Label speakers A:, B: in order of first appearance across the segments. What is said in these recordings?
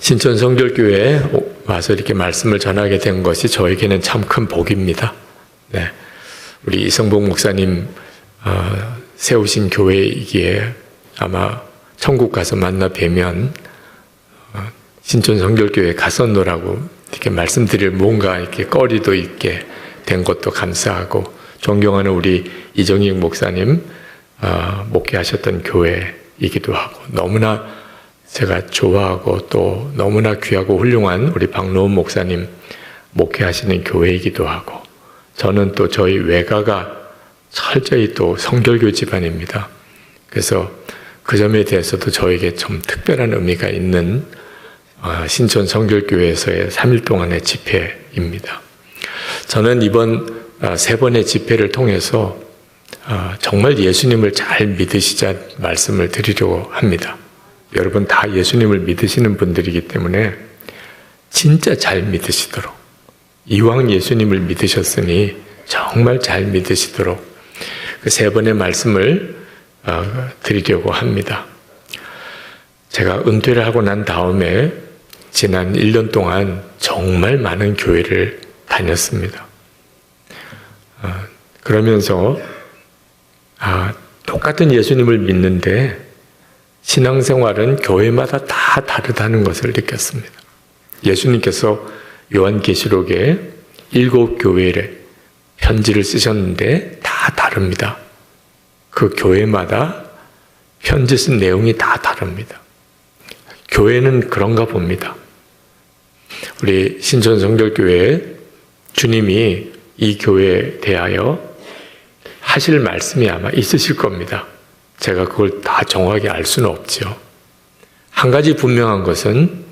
A: 신천 성결교회에 와서 이렇게 말씀을 전하게 된 것이 저에게는 참 큰 복입니다. 네. 우리 이성복 목사님 세우신 교회이기에 아마 천국 가서 만나 뵈면 신천 성결교회 갔었노라고 이렇게 말씀드릴 뭔가 이렇게 거리도 있게 된 것도 감사하고, 존경하는 우리 이정익 목사님 목회하셨던 교회이기도 하고, 너무나 제가 좋아하고 또 너무나 귀하고 훌륭한 우리 박노은 목사님 목회하시는 교회이기도 하고, 저는 또 저희 외가가 철저히 또 성결교 집안입니다. 그래서 그 점에 대해서도 저에게 좀 특별한 의미가 있는 신천 성결교회에서의 3일 동안의 집회입니다. 저는 이번 3번의 집회를 통해서 정말 예수님을 잘 믿으시자 말씀을 드리려고 합니다. 여러분 다 예수님을 믿으시는 분들이기 때문에 진짜 잘 믿으시도록, 이왕 예수님을 믿으셨으니 정말 잘 믿으시도록 그 3번의 말씀을 드리려고 합니다. 제가 은퇴를 하고 난 다음에 지난 1년 동안 정말 많은 교회를 다녔습니다. 그러면서 똑같은 예수님을 믿는데 신앙생활은 교회마다 다 다르다는 것을 느꼈습니다. 예수님께서 요한계시록에 7교회에 편지를 쓰셨는데 다 다릅니다. 그 교회마다 편지 쓴 내용이 다 다릅니다. 교회는 그런가 봅니다. 우리 신천 성결교회에 주님이 이 교회에 대하여 하실 말씀이 아마 있으실 겁니다. 제가 그걸 다 정확하게 알 수는 없죠. 한 가지 분명한 것은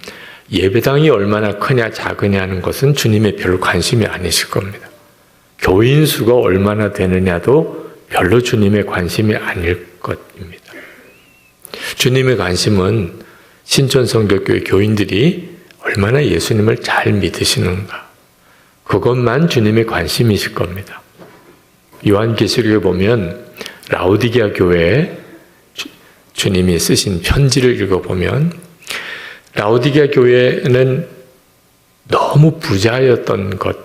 A: 예배당이 얼마나 크냐 작으냐 하는 것은 주님의 별 관심이 아니실 겁니다. 교인 수가 얼마나 되느냐도 별로 주님의 관심이 아닐 것입니다. 주님의 관심은 신천 성결교회 교인들이 얼마나 예수님을 잘 믿으시는가, 그것만 주님의 관심이실 겁니다. 요한계시록에 보면 라오디게아 교회에 주님이 쓰신 편지를 읽어보면 라오디게아 교회는 너무 부자였던 것,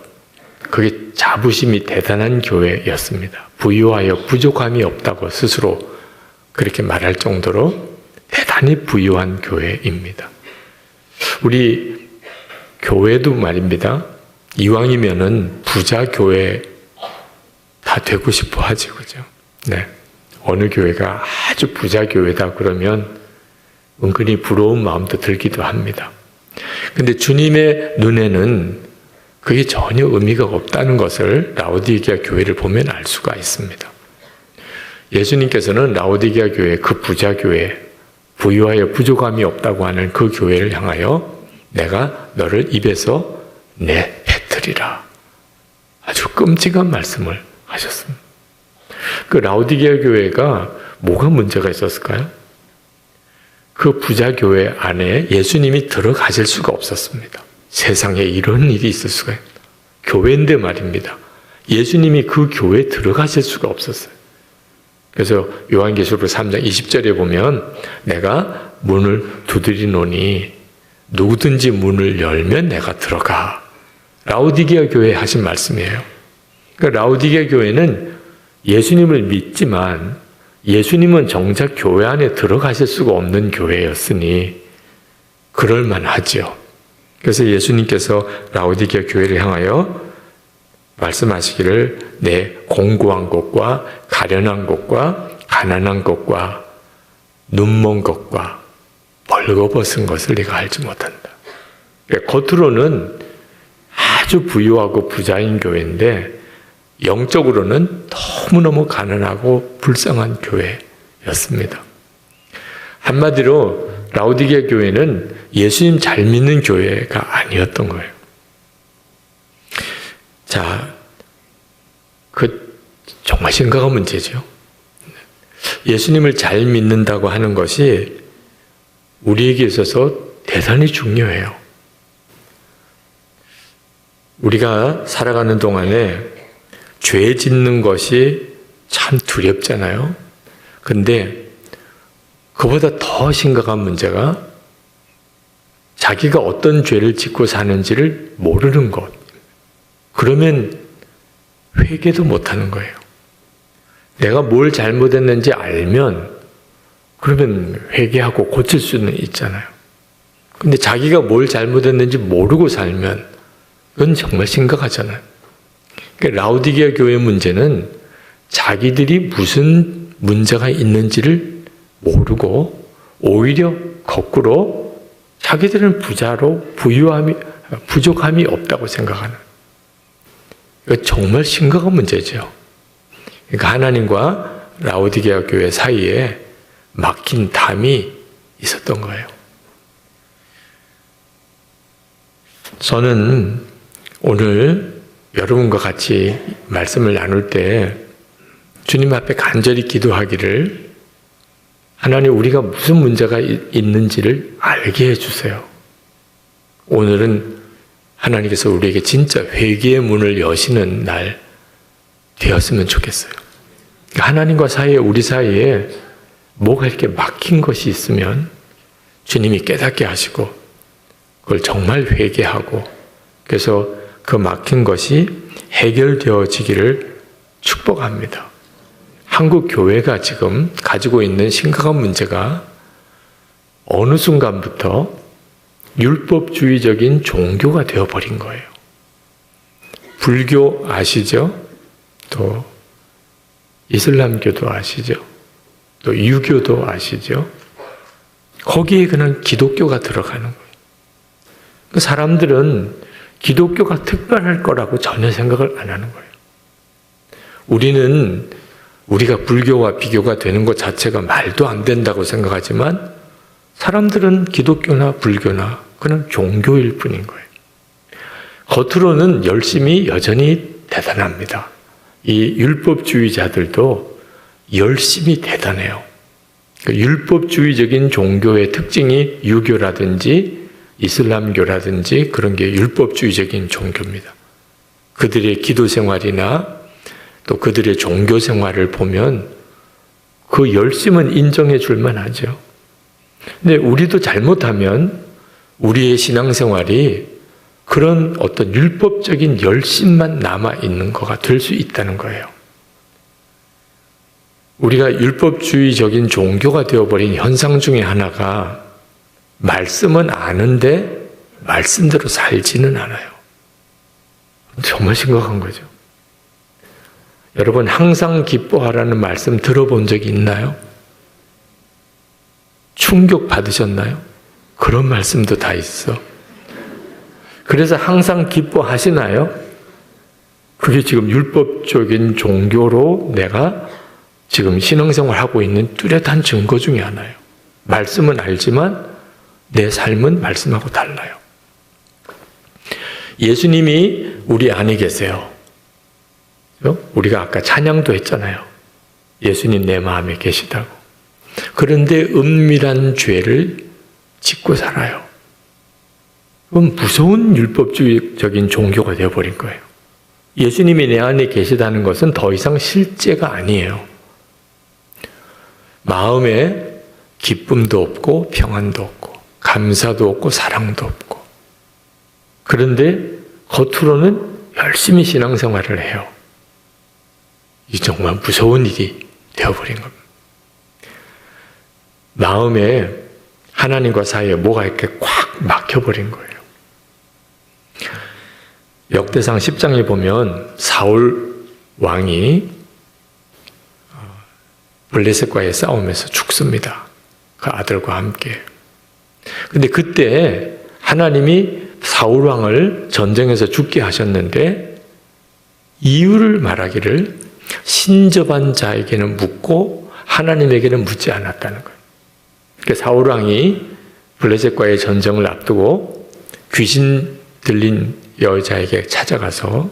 A: 그게 자부심이 대단한 교회였습니다. 부유하여 부족함이 없다고 스스로 그렇게 말할 정도로 대단히 부유한 교회입니다. 우리 교회도 말입니다. 이왕이면은 부자 교회 다 되고 싶어 하지, 그죠? 네. 어느 교회가 아주 부자 교회다 그러면 은근히 부러운 마음도 들기도 합니다. 근데 주님의 눈에는 그게 전혀 의미가 없다는 것을 라오디게아 교회를 보면 알 수가 있습니다. 예수님께서는 라오디게아 교회, 그 부자 교회, 부유하여 부족함이 없다고 하는 그 교회를 향하여 내가 너를 입에서 내뱉으리라, 아주 끔찍한 말씀을 하셨습니다. 그 라오디게아 교회가 뭐가 문제가 있었을까요? 그 부자 교회 안에 예수님이 들어가실 수가 없었습니다. 세상에 이런 일이 있을 수가 있습니다. 교회인데 말입니다. 예수님이 그 교회에 들어가실 수가 없었어요. 그래서 요한계시록 3장 20절에 보면 내가 문을 두드리노니 누구든지 문을 열면 내가 들어가. 라오디게아 교회에 하신 말씀이에요. 그러니까 라오디게아 교회는 예수님을 믿지만 예수님은 정작 교회 안에 들어가실 수가 없는 교회였으니 그럴만하죠. 그래서 예수님께서 라오디게아 교회를 향하여 말씀하시기를 내 공고한 것과 가련한 것과 가난한 것과 눈먼 것과 벌거벗은 것을 네가 알지 못한다. 그러니까 겉으로는 아주 부유하고 부자인 교회인데 영적으로는 너무너무 가난하고 불쌍한 교회였습니다. 한마디로 라오디게아 교회는 예수님 잘 믿는 교회가 아니었던 거예요. 자, 그 정말 심각한 문제죠. 예수님을 잘 믿는다고 하는 것이 우리에게 있어서 대단히 중요해요. 우리가 살아가는 동안에 죄 짓는 것이 참 두렵잖아요. 근데 그보다 더 심각한 문제가 자기가 어떤 죄를 짓고 사는지를 모르는 것. 그러면 회개도 못하는 거예요. 내가 뭘 잘못했는지 알면 그러면 회개하고 고칠 수는 있잖아요. 근데 자기가 뭘 잘못했는지 모르고 살면 그건 정말 심각하잖아요. 그러니까 라오디게아 교회 문제는 자기들이 무슨 문제가 있는지를 모르고 오히려 거꾸로 자기들은 부자로 부족함이 없다고 생각하는, 이거 정말 심각한 문제죠. 그러니까 하나님과 라오디게아 교회 사이에 막힌 담이 있었던 거예요. 저는 오늘 여러분과 같이 말씀을 나눌 때 주님 앞에 간절히 기도하기를, 하나님 우리가 무슨 문제가 있는지를 알게 해주세요. 오늘은 하나님께서 우리에게 진짜 회개의 문을 여시는 날 되었으면 좋겠어요. 하나님과 우리 사이에 뭐가 이렇게 막힌 것이 있으면 주님이 깨닫게 하시고 그걸 정말 회개하고, 그래서 그 막힌 것이 해결되어지기를 축복합니다. 한국 교회가 지금 가지고 있는 심각한 문제가 어느 순간부터 율법주의적인 종교가 되어버린 거예요. 불교 아시죠? 또 이슬람교도 아시죠? 또 유교도 아시죠? 거기에 그냥 기독교가 들어가는 거예요. 그 사람들은 기독교가 특별할 거라고 전혀 생각을 안 하는 거예요. 우리가 불교와 비교가 되는 것 자체가 말도 안 된다고 생각하지만 사람들은 기독교나 불교나 그냥 종교일 뿐인 거예요. 겉으로는 열심히 여전히 대단합니다. 이 율법주의자들도 열심히 대단해요. 율법주의적인 종교의 특징이 유교라든지 이슬람교라든지 그런 게 율법주의적인 종교입니다. 그들의 기도 생활이나 또 그들의 종교 생활을 보면 그 열심은 인정해 줄 만하죠. 근데 우리도 잘못하면 우리의 신앙생활이 그런 어떤 율법적인 열심만 남아있는 거가 될 수 있다는 거예요. 우리가 율법주의적인 종교가 되어버린 현상 중에 하나가 말씀은 아는데 말씀대로 살지는 않아요. 정말 심각한 거죠. 여러분, 항상 기뻐하라는 말씀 들어본 적이 있나요? 충격 받으셨나요? 그런 말씀도 다 있어. 그래서 항상 기뻐하시나요? 그게 지금 율법적인 종교로 내가 지금 신앙생활 하고 있는 뚜렷한 증거 중에 하나예요. 말씀은 알지만 내 삶은 말씀하고 달라요. 예수님이 우리 안에 계세요. 우리가 아까 찬양도 했잖아요. 예수님 내 마음에 계시다고. 그런데 은밀한 죄를 짓고 살아요. 그건 무서운 율법주의적인 종교가 되어버린 거예요. 예수님이 내 안에 계시다는 것은 더 이상 실제가 아니에요. 마음에 기쁨도 없고 평안도 없고 감사도 없고 사랑도 없고, 그런데 겉으로는 열심히 신앙생활을 해요. 이 정말 무서운 일이 되어버린 겁니다. 마음에 하나님과 사이에 뭐가 이렇게 꽉 막혀버린 거예요. 역대상 10장에 보면 사울 왕이 블레셋과의 싸움에서 죽습니다. 그 아들과 함께. 근데 그때 하나님이 사울 왕을 전쟁에서 죽게 하셨는데 이유를 말하기를 신접한 자에게는 묻고 하나님에게는 묻지 않았다는 거예요. 그러니까 사울 왕이 블레셋과의 전쟁을 앞두고 귀신 들린 여자에게 찾아가서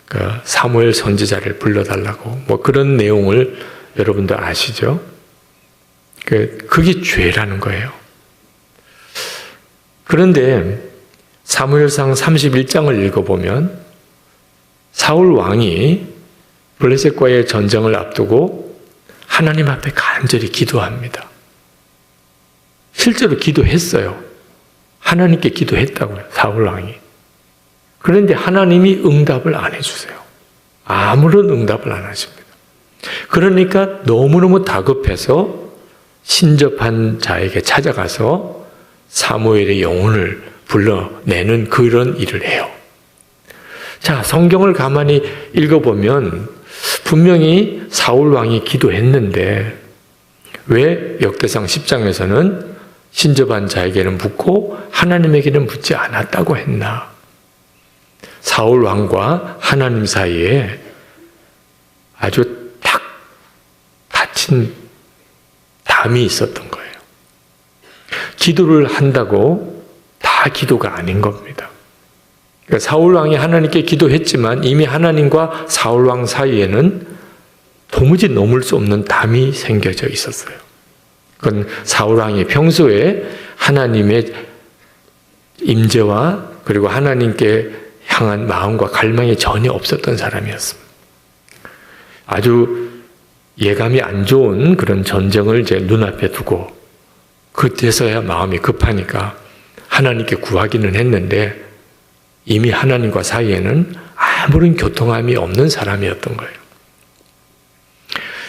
A: 그 사무엘 선지자를 불러달라고 뭐 그런 내용을 여러분도 아시죠? 그게 죄라는 거예요. 그런데 사무엘상 31장을 읽어보면 사울 왕이 블레셋과의 전쟁을 앞두고 하나님 앞에 간절히 기도합니다. 실제로 기도했어요. 하나님께 기도했다고요, 사울 왕이. 그런데 하나님이 응답을 안 해주세요. 아무런 응답을 안 하십니다. 그러니까 너무너무 다급해서 신접한 자에게 찾아가서 사무엘의 영혼을 불러내는 그런 일을 해요. 자, 성경을 가만히 읽어보면 분명히 사울 왕이 기도했는데 왜 역대상 10장에서는 신접한 자에게는 묻고 하나님에게는 묻지 않았다고 했나? 사울 왕과 하나님 사이에 아주 탁 닫힌 담이 있었던 거예요. 기도를 한다고 다 기도가 아닌 겁니다. 그러니까 사울 왕이 하나님께 기도했지만 이미 하나님과 사울 왕 사이에는 도무지 넘을 수 없는 담이 생겨져 있었어요. 그건 사울 왕이 평소에 하나님의 임재와 그리고 하나님께 향한 마음과 갈망이 전혀 없었던 사람이었습니다. 아주 예감이 안 좋은 그런 전쟁을 이제 눈앞에 두고 그때서야 마음이 급하니까 하나님께 구하기는 했는데 이미 하나님과 사이에는 아무런 교통함이 없는 사람이었던 거예요.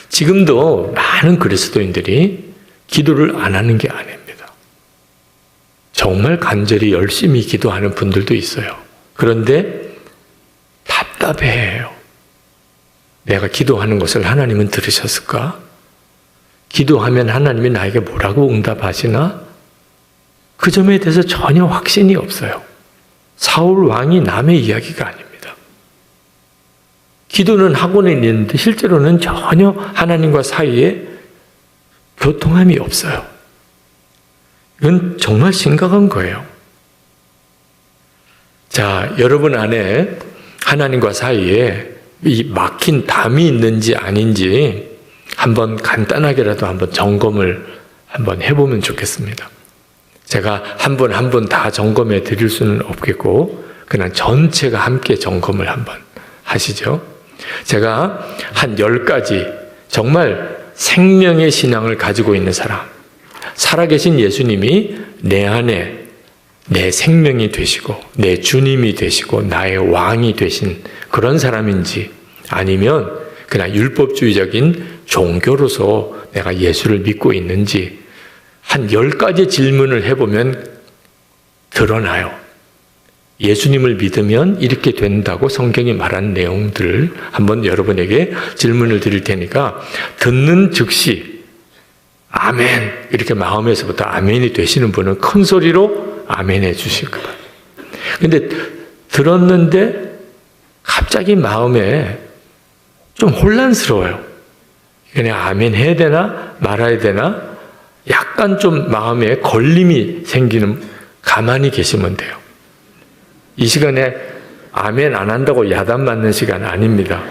A: 지금도 많은 그리스도인들이 기도를 안 하는 게 아닙니다. 정말 간절히 열심히 기도하는 분들도 있어요. 그런데 답답해해요. 내가 기도하는 것을 하나님은 들으셨을까? 기도하면 하나님이 나에게 뭐라고 응답하시나? 그 점에 대해서 전혀 확신이 없어요. 사울 왕이 남의 이야기가 아닙니다. 기도는 하고는 있는데 실제로는 전혀 하나님과 사이에 교통함이 없어요. 이건 정말 심각한 거예요. 자, 여러분 안에 하나님과 사이에 이 막힌 담이 있는지 아닌지 한번 간단하게라도 한번 점검을 한번 해보면 좋겠습니다. 제가 한 분 한 분 다 점검해 드릴 수는 없겠고 그냥 전체가 함께 점검을 한번 하시죠. 제가 한 10가지 정말 생명의 신앙을 가지고 있는 사람, 살아계신 예수님이 내 안에 내 생명이 되시고 내 주님이 되시고 나의 왕이 되신 그런 사람인지 아니면 그냥 율법주의적인 종교로서 내가 예수를 믿고 있는지 한 10가지 질문을 해보면 드러나요. 예수님을 믿으면 이렇게 된다고 성경이 말한 내용들을 한번 여러분에게 질문을 드릴 테니까 듣는 즉시 아멘 이렇게 마음에서부터 아멘이 되시는 분은 큰 소리로 아멘 해주실 거예요. 근데 들었는데 갑자기 마음에 좀 혼란스러워요. 그냥 아멘 해야 되나 말아야 되나 약간 좀 마음에 걸림이 생기는 가만히 계시면 돼요. 이 시간에 아멘 안 한다고 야단 맞는 시간 아닙니다.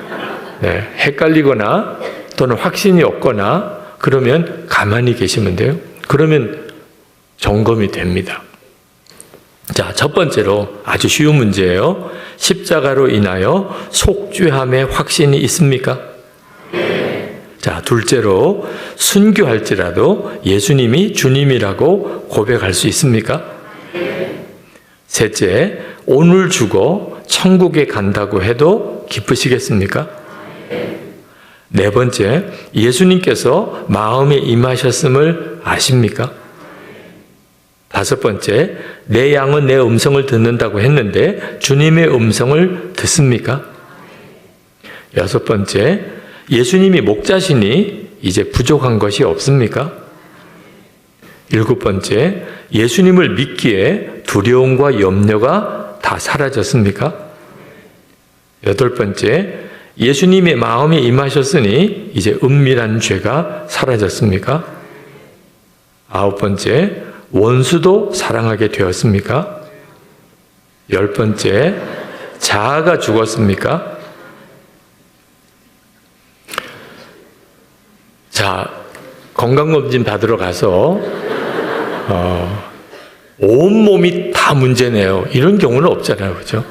A: 네, 헷갈리거나 또는 확신이 없거나 그러면 가만히 계시면 돼요. 그러면 점검이 됩니다. 자, 첫 번째로 아주 쉬운 문제예요. 십자가로 인하여 속죄함의 확신이 있습니까? 자, 둘째로 순교할지라도 예수님이 주님이라고 고백할 수 있습니까? 셋째, 오늘 죽어 천국에 간다고 해도 기쁘시겠습니까? 네 번째, 예수님께서 마음에 임하셨음을 아십니까? 다섯 번째, 내 양은 내 음성을 듣는다고 했는데 주님의 음성을 듣습니까? 여섯 번째, 예수님이 목자시니 이제 부족한 것이 없습니까? 일곱 번째, 예수님을 믿기에 두려움과 염려가 다 사라졌습니까? 여덟 번째, 예수님의 마음이 임하셨으니 이제 은밀한 죄가 사라졌습니까? 아홉 번째, 원수도 사랑하게 되었습니까? 열 번째, 자아가 죽었습니까? 자, 건강검진 받으러 가서 온몸이 다 문제네요. 이런 경우는 없잖아요. 그렇죠?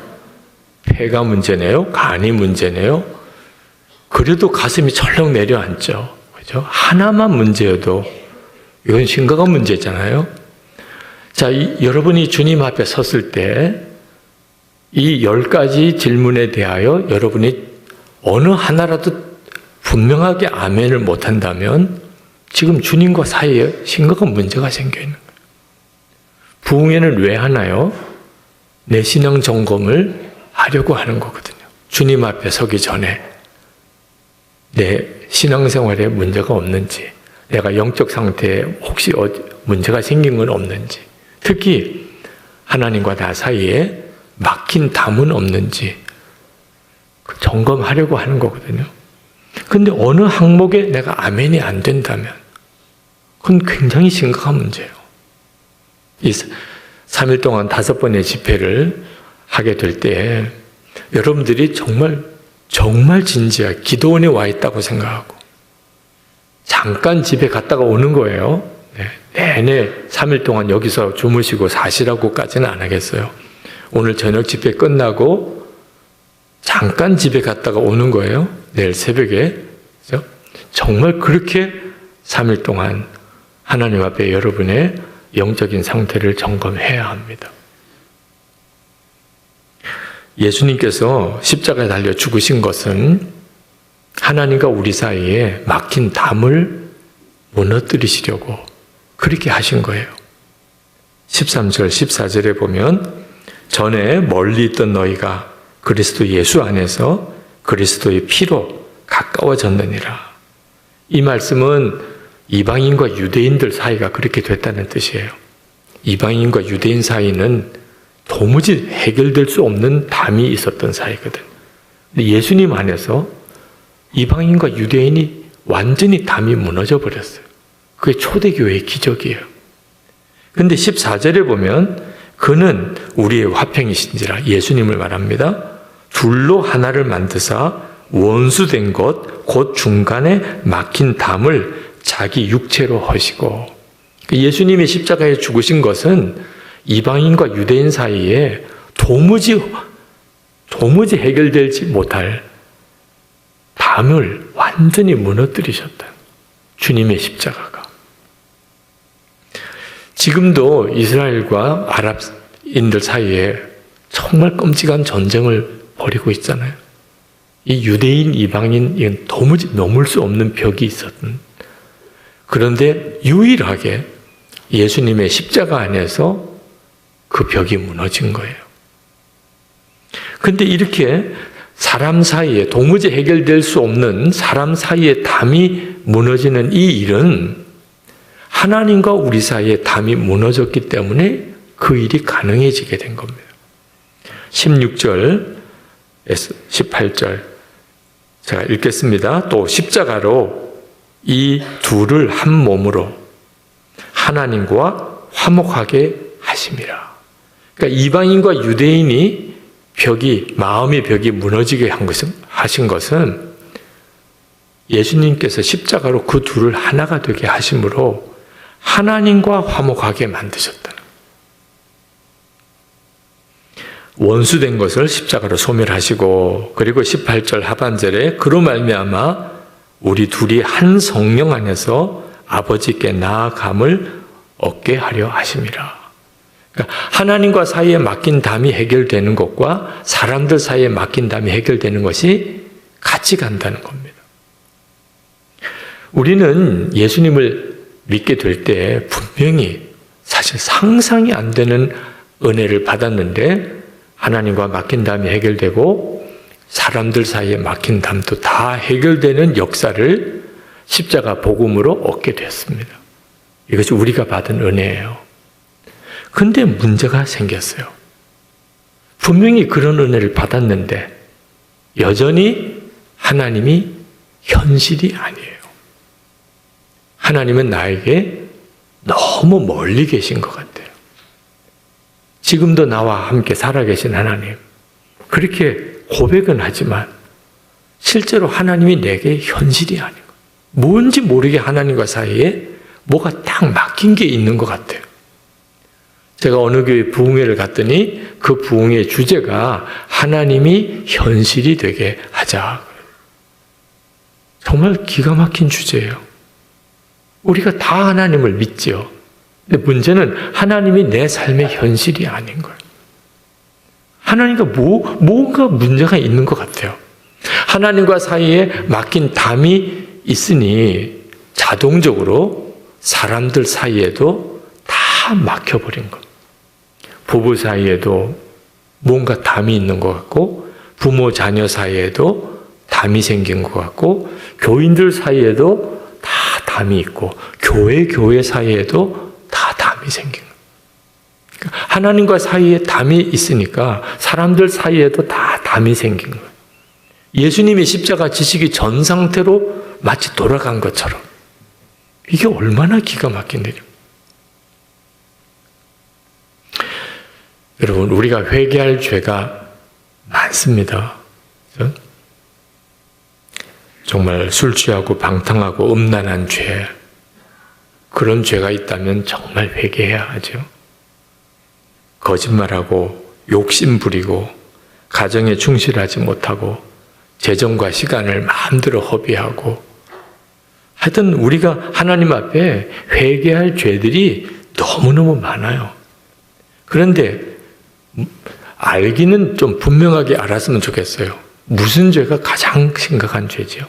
A: 폐가 문제네요. 간이 문제네요. 그래도 가슴이 철렁 내려앉죠. 그렇죠? 하나만 문제여도 이건 심각한 문제잖아요. 자, 여러분이 주님 앞에 섰을 때 이 10가지 질문에 대하여 여러분이 어느 하나라도 분명하게 아멘을 못한다면 지금 주님과 사이에 심각한 문제가 생겨 있는 거예요. 부흥회는 왜 하나요? 내 신앙 점검을 하려고 하는 거거든요. 주님 앞에 서기 전에 내 신앙생활에 문제가 없는지, 내가 영적 상태에 혹시 문제가 생긴 건 없는지, 특히 하나님과 나 사이에 막힌 담은 없는지 점검하려고 하는 거거든요. 근데 어느 항목에 내가 아멘이 안 된다면 그건 굉장히 심각한 문제예요. 이 3일 동안 5번의 집회를 하게 될 때 여러분들이 정말 진지하게 기도원에 와 있다고 생각하고 잠깐 집에 갔다가 오는 거예요. 내내 3일 동안 여기서 주무시고 사시라고까지는 안 하겠어요. 오늘 저녁 집회 끝나고 잠깐 집에 갔다가 오는 거예요. 내일 새벽에. 그렇죠? 정말 그렇게 3일 동안 하나님 앞에 여러분의 영적인 상태를 점검해야 합니다. 예수님께서 십자가에 달려 죽으신 것은 하나님과 우리 사이에 막힌 담을 무너뜨리시려고 그렇게 하신 거예요. 13절, 14절에 보면 전에 멀리 있던 너희가 그리스도 예수 안에서 그리스도의 피로 가까워졌느니라. 이 말씀은 이방인과 유대인들 사이가 그렇게 됐다는 뜻이에요. 이방인과 유대인 사이는 도무지 해결될 수 없는 담이 있었던 사이거든. 근데 예수님 안에서 이방인과 유대인이 완전히 담이 무너져 버렸어요. 그게 초대교회의 기적이에요. 근데 14절에 보면 그는 우리의 화평이신지라, 예수님을 말합니다. 둘로 하나를 만드사 원수된 것 곧 중간에 막힌 담을 자기 육체로 하시고, 예수님이 십자가에 죽으신 것은 이방인과 유대인 사이에 도무지 해결되지 못할 담을 완전히 무너뜨리셨다. 주님의 십자가가. 지금도 이스라엘과 아랍인들 사이에 정말 끔찍한 전쟁을 벌이고 있잖아요. 이 유대인, 이방인, 이건 도무지 넘을 수 없는 벽이 있었던. 그런데 유일하게 예수님의 십자가 안에서 그 벽이 무너진 거예요. 그런데 이렇게 사람 사이에 도무지 해결될 수 없는 사람 사이에 담이 무너지는 이 일은 하나님과 우리 사이에 담이 무너졌기 때문에 그 일이 가능해지게 된 겁니다. 16절, 18절 제가 읽겠습니다. 또 십자가로 이 둘을 한 몸으로 하나님과 화목하게 하심이라. 그러니까 이방인과 유대인이 마음의 벽이 무너지게 하신 것은 예수님께서 십자가로 그 둘을 하나가 되게 하심으로 하나님과 화목하게 만드셨다는. 원수된 것을 십자가로 소멸하시고, 그리고 18절 하반절에 그로 말미암아 우리 둘이 한 성령 안에서 아버지께 나아감을 얻게 하려 하심이라. 그러니까 하나님과 사이에 막힌 담이 해결되는 것과 사람들 사이에 막힌 담이 해결되는 것이 같이 간다는 겁니다. 우리는 예수님을 믿게 될 때 분명히 사실 상상이 안 되는 은혜를 받았는데 하나님과 막힌 담이 해결되고 사람들 사이에 막힌 담도 다 해결되는 역사를 십자가 복음으로 얻게 됐습니다. 이것이 우리가 받은 은혜예요. 근데 문제가 생겼어요. 분명히 그런 은혜를 받았는데 여전히 하나님이 현실이 아니에요. 하나님은 나에게 너무 멀리 계신 것 같아요. 지금도 나와 함께 살아계신 하나님, 그렇게 고백은 하지만 실제로 하나님이 내게 현실이 아닌 거예요. 뭔지 모르게 하나님과 사이에 뭐가 딱 막힌 게 있는 것 같아요. 제가 어느 교회 부흥회를 갔더니 그 부흥회 주제가 하나님이 현실이 되게 하자. 정말 기가 막힌 주제예요. 우리가 다 하나님을 믿지요. 근데 문제는 하나님이 내 삶의 현실이 아닌 거예요. 하나님과 뭔가 문제가 있는 것 같아요. 하나님과 사이에 막힌 담이 있으니 자동적으로 사람들 사이에도 다 막혀버린 것. 부부 사이에도 뭔가 담이 있는 것 같고, 부모 자녀 사이에도 담이 생긴 것 같고, 교인들 사이에도 다 담이 있고, 교회 사이에도 다 담이 생긴 거예요. 그러니까 하나님과 사이에 담이 있으니까 사람들 사이에도 다 담이 생긴 거예요. 예수님이 십자가 지시기 전 상태로 마치 돌아간 것처럼. 이게 얼마나 기가 막힌 일이에요. 여러분, 우리가 회개할 죄가 많습니다. 그렇죠? 정말 술 취하고 방탕하고 음란한 죄, 그런 죄가 있다면 정말 회개해야 하죠. 거짓말하고 욕심 부리고 가정에 충실하지 못하고 재정과 시간을 마음대로 허비하고, 하여튼 우리가 하나님 앞에 회개할 죄들이 너무너무 많아요. 그런데 알기는 좀 분명하게 알았으면 좋겠어요. 무슨 죄가 가장 심각한 죄지요?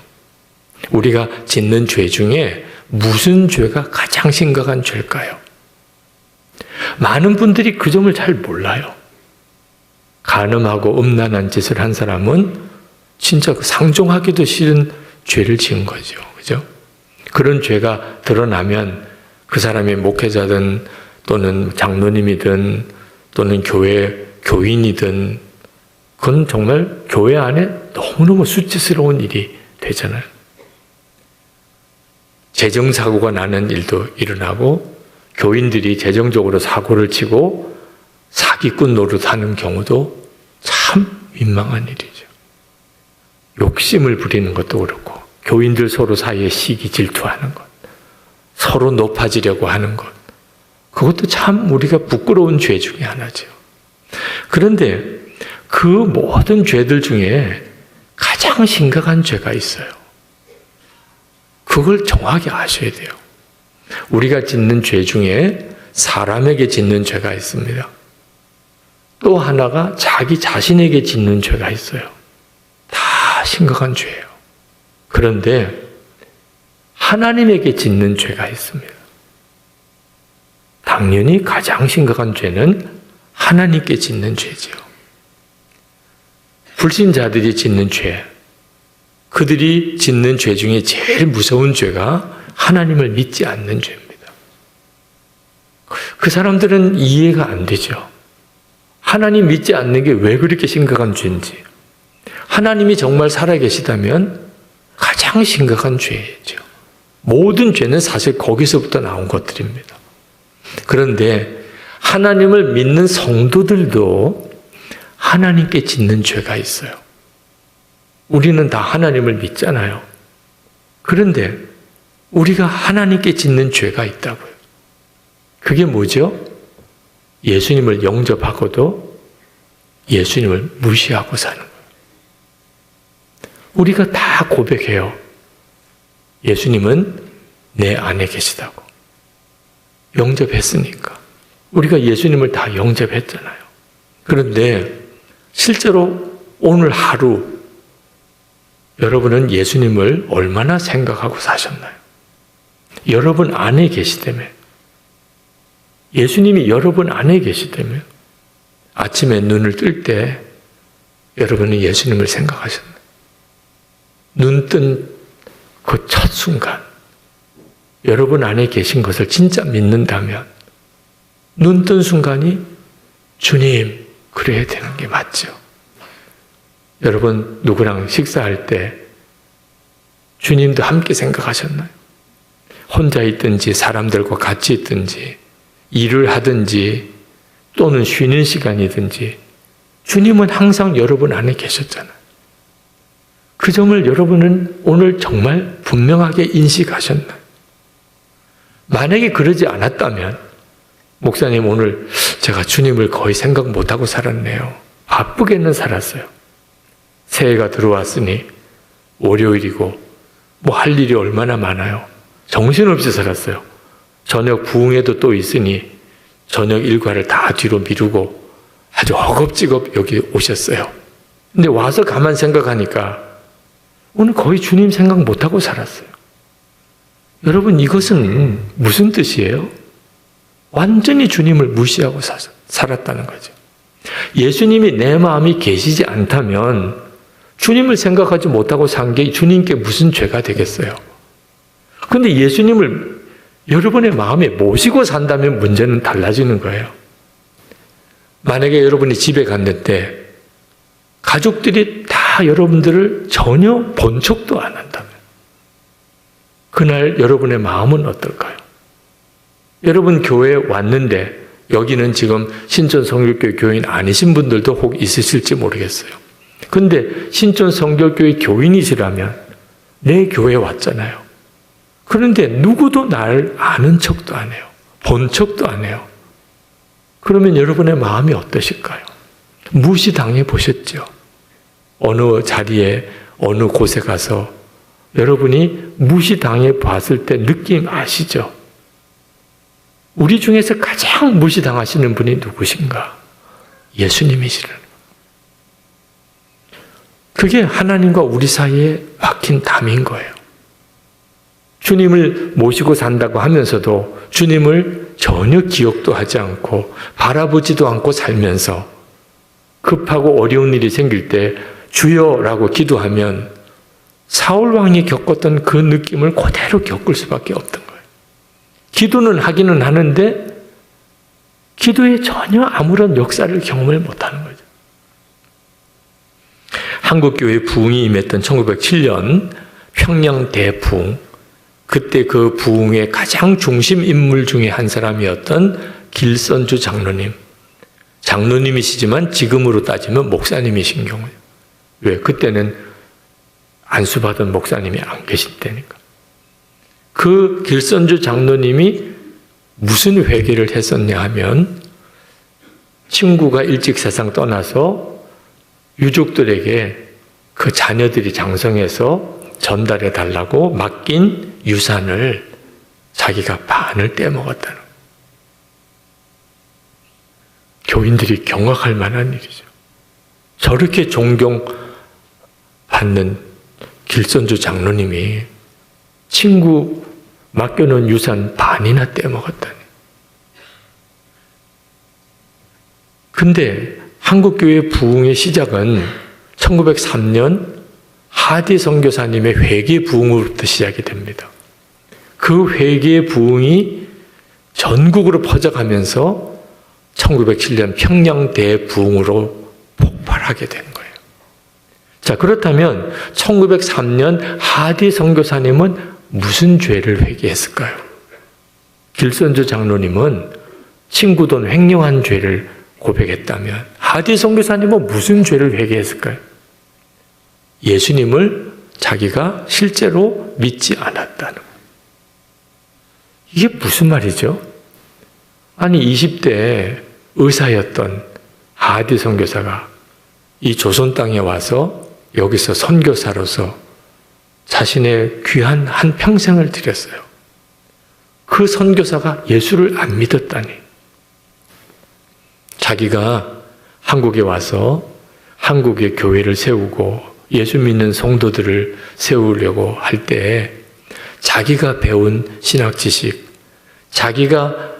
A: 우리가 짓는 죄 중에 무슨 죄가 가장 심각한 죄일까요? 많은 분들이 그 점을 잘 몰라요. 간음하고 음란한 짓을 한 사람은 진짜 상종하기도 싫은 죄를 지은 거죠. 그죠? 그런 죄가 드러나면 그 사람이 목회자든 또는 장로님이든 또는 교회 교인이든 그건 정말 교회 안에 너무너무 수치스러운 일이 되잖아요. 재정사고가 나는 일도 일어나고, 교인들이 재정적으로 사고를 치고 사기꾼 노릇하는 경우도 참 민망한 일이죠. 욕심을 부리는 것도 그렇고, 교인들 서로 사이에 시기 질투하는 것, 서로 높아지려고 하는 것, 그것도 참 우리가 부끄러운 죄 중에 하나죠. 그런데 그 모든 죄들 중에 가장 심각한 죄가 있어요. 그걸 정확히 아셔야 돼요. 우리가 짓는 죄 중에 사람에게 짓는 죄가 있습니다. 또 하나가 자기 자신에게 짓는 죄가 있어요. 다 심각한 죄예요. 그런데 하나님에게 짓는 죄가 있습니다. 당연히 가장 심각한 죄는 하나님께 짓는 죄지요. 불신자들이 짓는 죄, 그들이 짓는 죄 중에 제일 무서운 죄가 하나님을 믿지 않는 죄입니다. 그 사람들은 이해가 안 되죠. 하나님 믿지 않는 게 왜 그렇게 심각한 죄인지. 하나님이 정말 살아계시다면 가장 심각한 죄이죠. 모든 죄는 사실 거기서부터 나온 것들입니다. 그런데 하나님을 믿는 성도들도 하나님께 짓는 죄가 있어요. 우리는 다 하나님을 믿잖아요. 그런데 우리가 하나님께 짓는 죄가 있다고요. 그게 뭐죠? 예수님을 영접하고도 예수님을 무시하고 사는 거예요. 우리가 다 고백해요. 예수님은 내 안에 계시다고. 영접했으니까. 우리가 예수님을 다 영접했잖아요. 그런데 실제로 오늘 하루 여러분은 예수님을 얼마나 생각하고 사셨나요? 여러분 안에 계시다면, 예수님이 여러분 안에 계시다면 아침에 눈을 뜰 때 여러분은 예수님을 생각하셨나요? 눈 뜬 그 첫 순간 여러분 안에 계신 것을 진짜 믿는다면 눈 뜬 순간이 주님, 그래야 되는 게 맞죠. 여러분 누구랑 식사할 때 주님도 함께 생각하셨나요? 혼자 있든지 사람들과 같이 있든지 일을 하든지 또는 쉬는 시간이든지 주님은 항상 여러분 안에 계셨잖아요. 그 점을 여러분은 오늘 정말 분명하게 인식하셨나요? 만약에 그러지 않았다면, 목사님 오늘 제가 주님을 거의 생각 못하고 살았네요. 바쁘게는 살았어요. 새해가 들어왔으니 월요일이고 뭐 할 일이 얼마나 많아요. 정신없이 살았어요. 저녁 부흥회도 또 있으니 저녁 일과를 다 뒤로 미루고 아주 허겁지겁 여기 오셨어요. 근데 와서 가만 생각하니까 오늘 거의 주님 생각 못하고 살았어요. 여러분, 이것은 무슨 뜻이에요? 완전히 주님을 무시하고 살았다는 거죠. 예수님이 내 마음이 계시지 않다면 주님을 생각하지 못하고 산 게 주님께 무슨 죄가 되겠어요? 그런데 예수님을 여러분의 마음에 모시고 산다면 문제는 달라지는 거예요. 만약에 여러분이 집에 갔는데 가족들이 다 여러분들을 전혀 본 척도 안 한다면 그날 여러분의 마음은 어떨까요? 여러분 교회에 왔는데 여기는 지금 신천성결교회 교인 아니신 분들도 혹 있으실지 모르겠어요. 근데 신천성결교회 교인이시라면 내 교회에 왔잖아요. 그런데 누구도 날 아는 척도 안 해요. 본 척도 안 해요. 그러면 여러분의 마음이 어떠실까요? 무시당해 보셨죠? 어느 자리에 어느 곳에 가서 여러분이 무시당해 봤을 때 느낌 아시죠? 우리 중에서 가장 무시당하시는 분이 누구신가? 예수님이시라는 거예요. 그게 하나님과 우리 사이에 막힌 담인 거예요. 주님을 모시고 산다고 하면서도 주님을 전혀 기억도 하지 않고 바라보지도 않고 살면서 급하고 어려운 일이 생길 때 주여라고 기도하면 사울 왕이 겪었던 그 느낌을 그대로 겪을 수밖에 없던 거예요. 기도는 하기는 하는데 기도에 전혀 아무런 역사를 경험을 못하는 거죠. 한국교회 부흥이 임했던 1907년 평양 대부흥, 그때 그 부흥의 가장 중심 인물 중에 한 사람이었던 길선주 장로님. 장로님이시지만 지금으로 따지면 목사님이신 경우예요. 왜? 그때는 안수받은 목사님이 안 계실 때니까. 그 길선주 장로님이 무슨 회개를 했었냐 하면 친구가 일찍 세상 떠나서 유족들에게 그 자녀들이 장성해서 전달해 달라고 맡긴 유산을 자기가 반을 떼먹었다는 거예요. 교인들이 경악할 만한 일이죠. 저렇게 존경받는 길선주 장로님이 친구 맡겨놓은 유산 반이나 떼먹었다니. 근데 한국교회 부흥의 시작은 1903년 하디 선교사님의 회개 부흥으로부터 시작이 됩니다. 그 회개 부흥이 전국으로 퍼져가면서 1907년 평양 대부흥으로 폭발하게 된 거예요. 자, 그렇다면 1903년 하디 선교사님은 무슨 죄를 회개했을까요? 길선주 장로님은 친구 돈 횡령한 죄를 고백했다면 하디 선교사님은 무슨 죄를 회개했을까요? 예수님을 자기가 실제로 믿지 않았다는 거예요. 이게 무슨 말이죠? 아니 20대 의사였던 하디 선교사가 이 조선 땅에 와서 여기서 선교사로서 자신의 귀한 한 평생을 들였어요. 그 선교사가 예수를 안 믿었다니. 자기가 한국에 와서 한국의 교회를 세우고 예수 믿는 성도들을 세우려고 할 때 자기가 배운 신학 지식, 자기가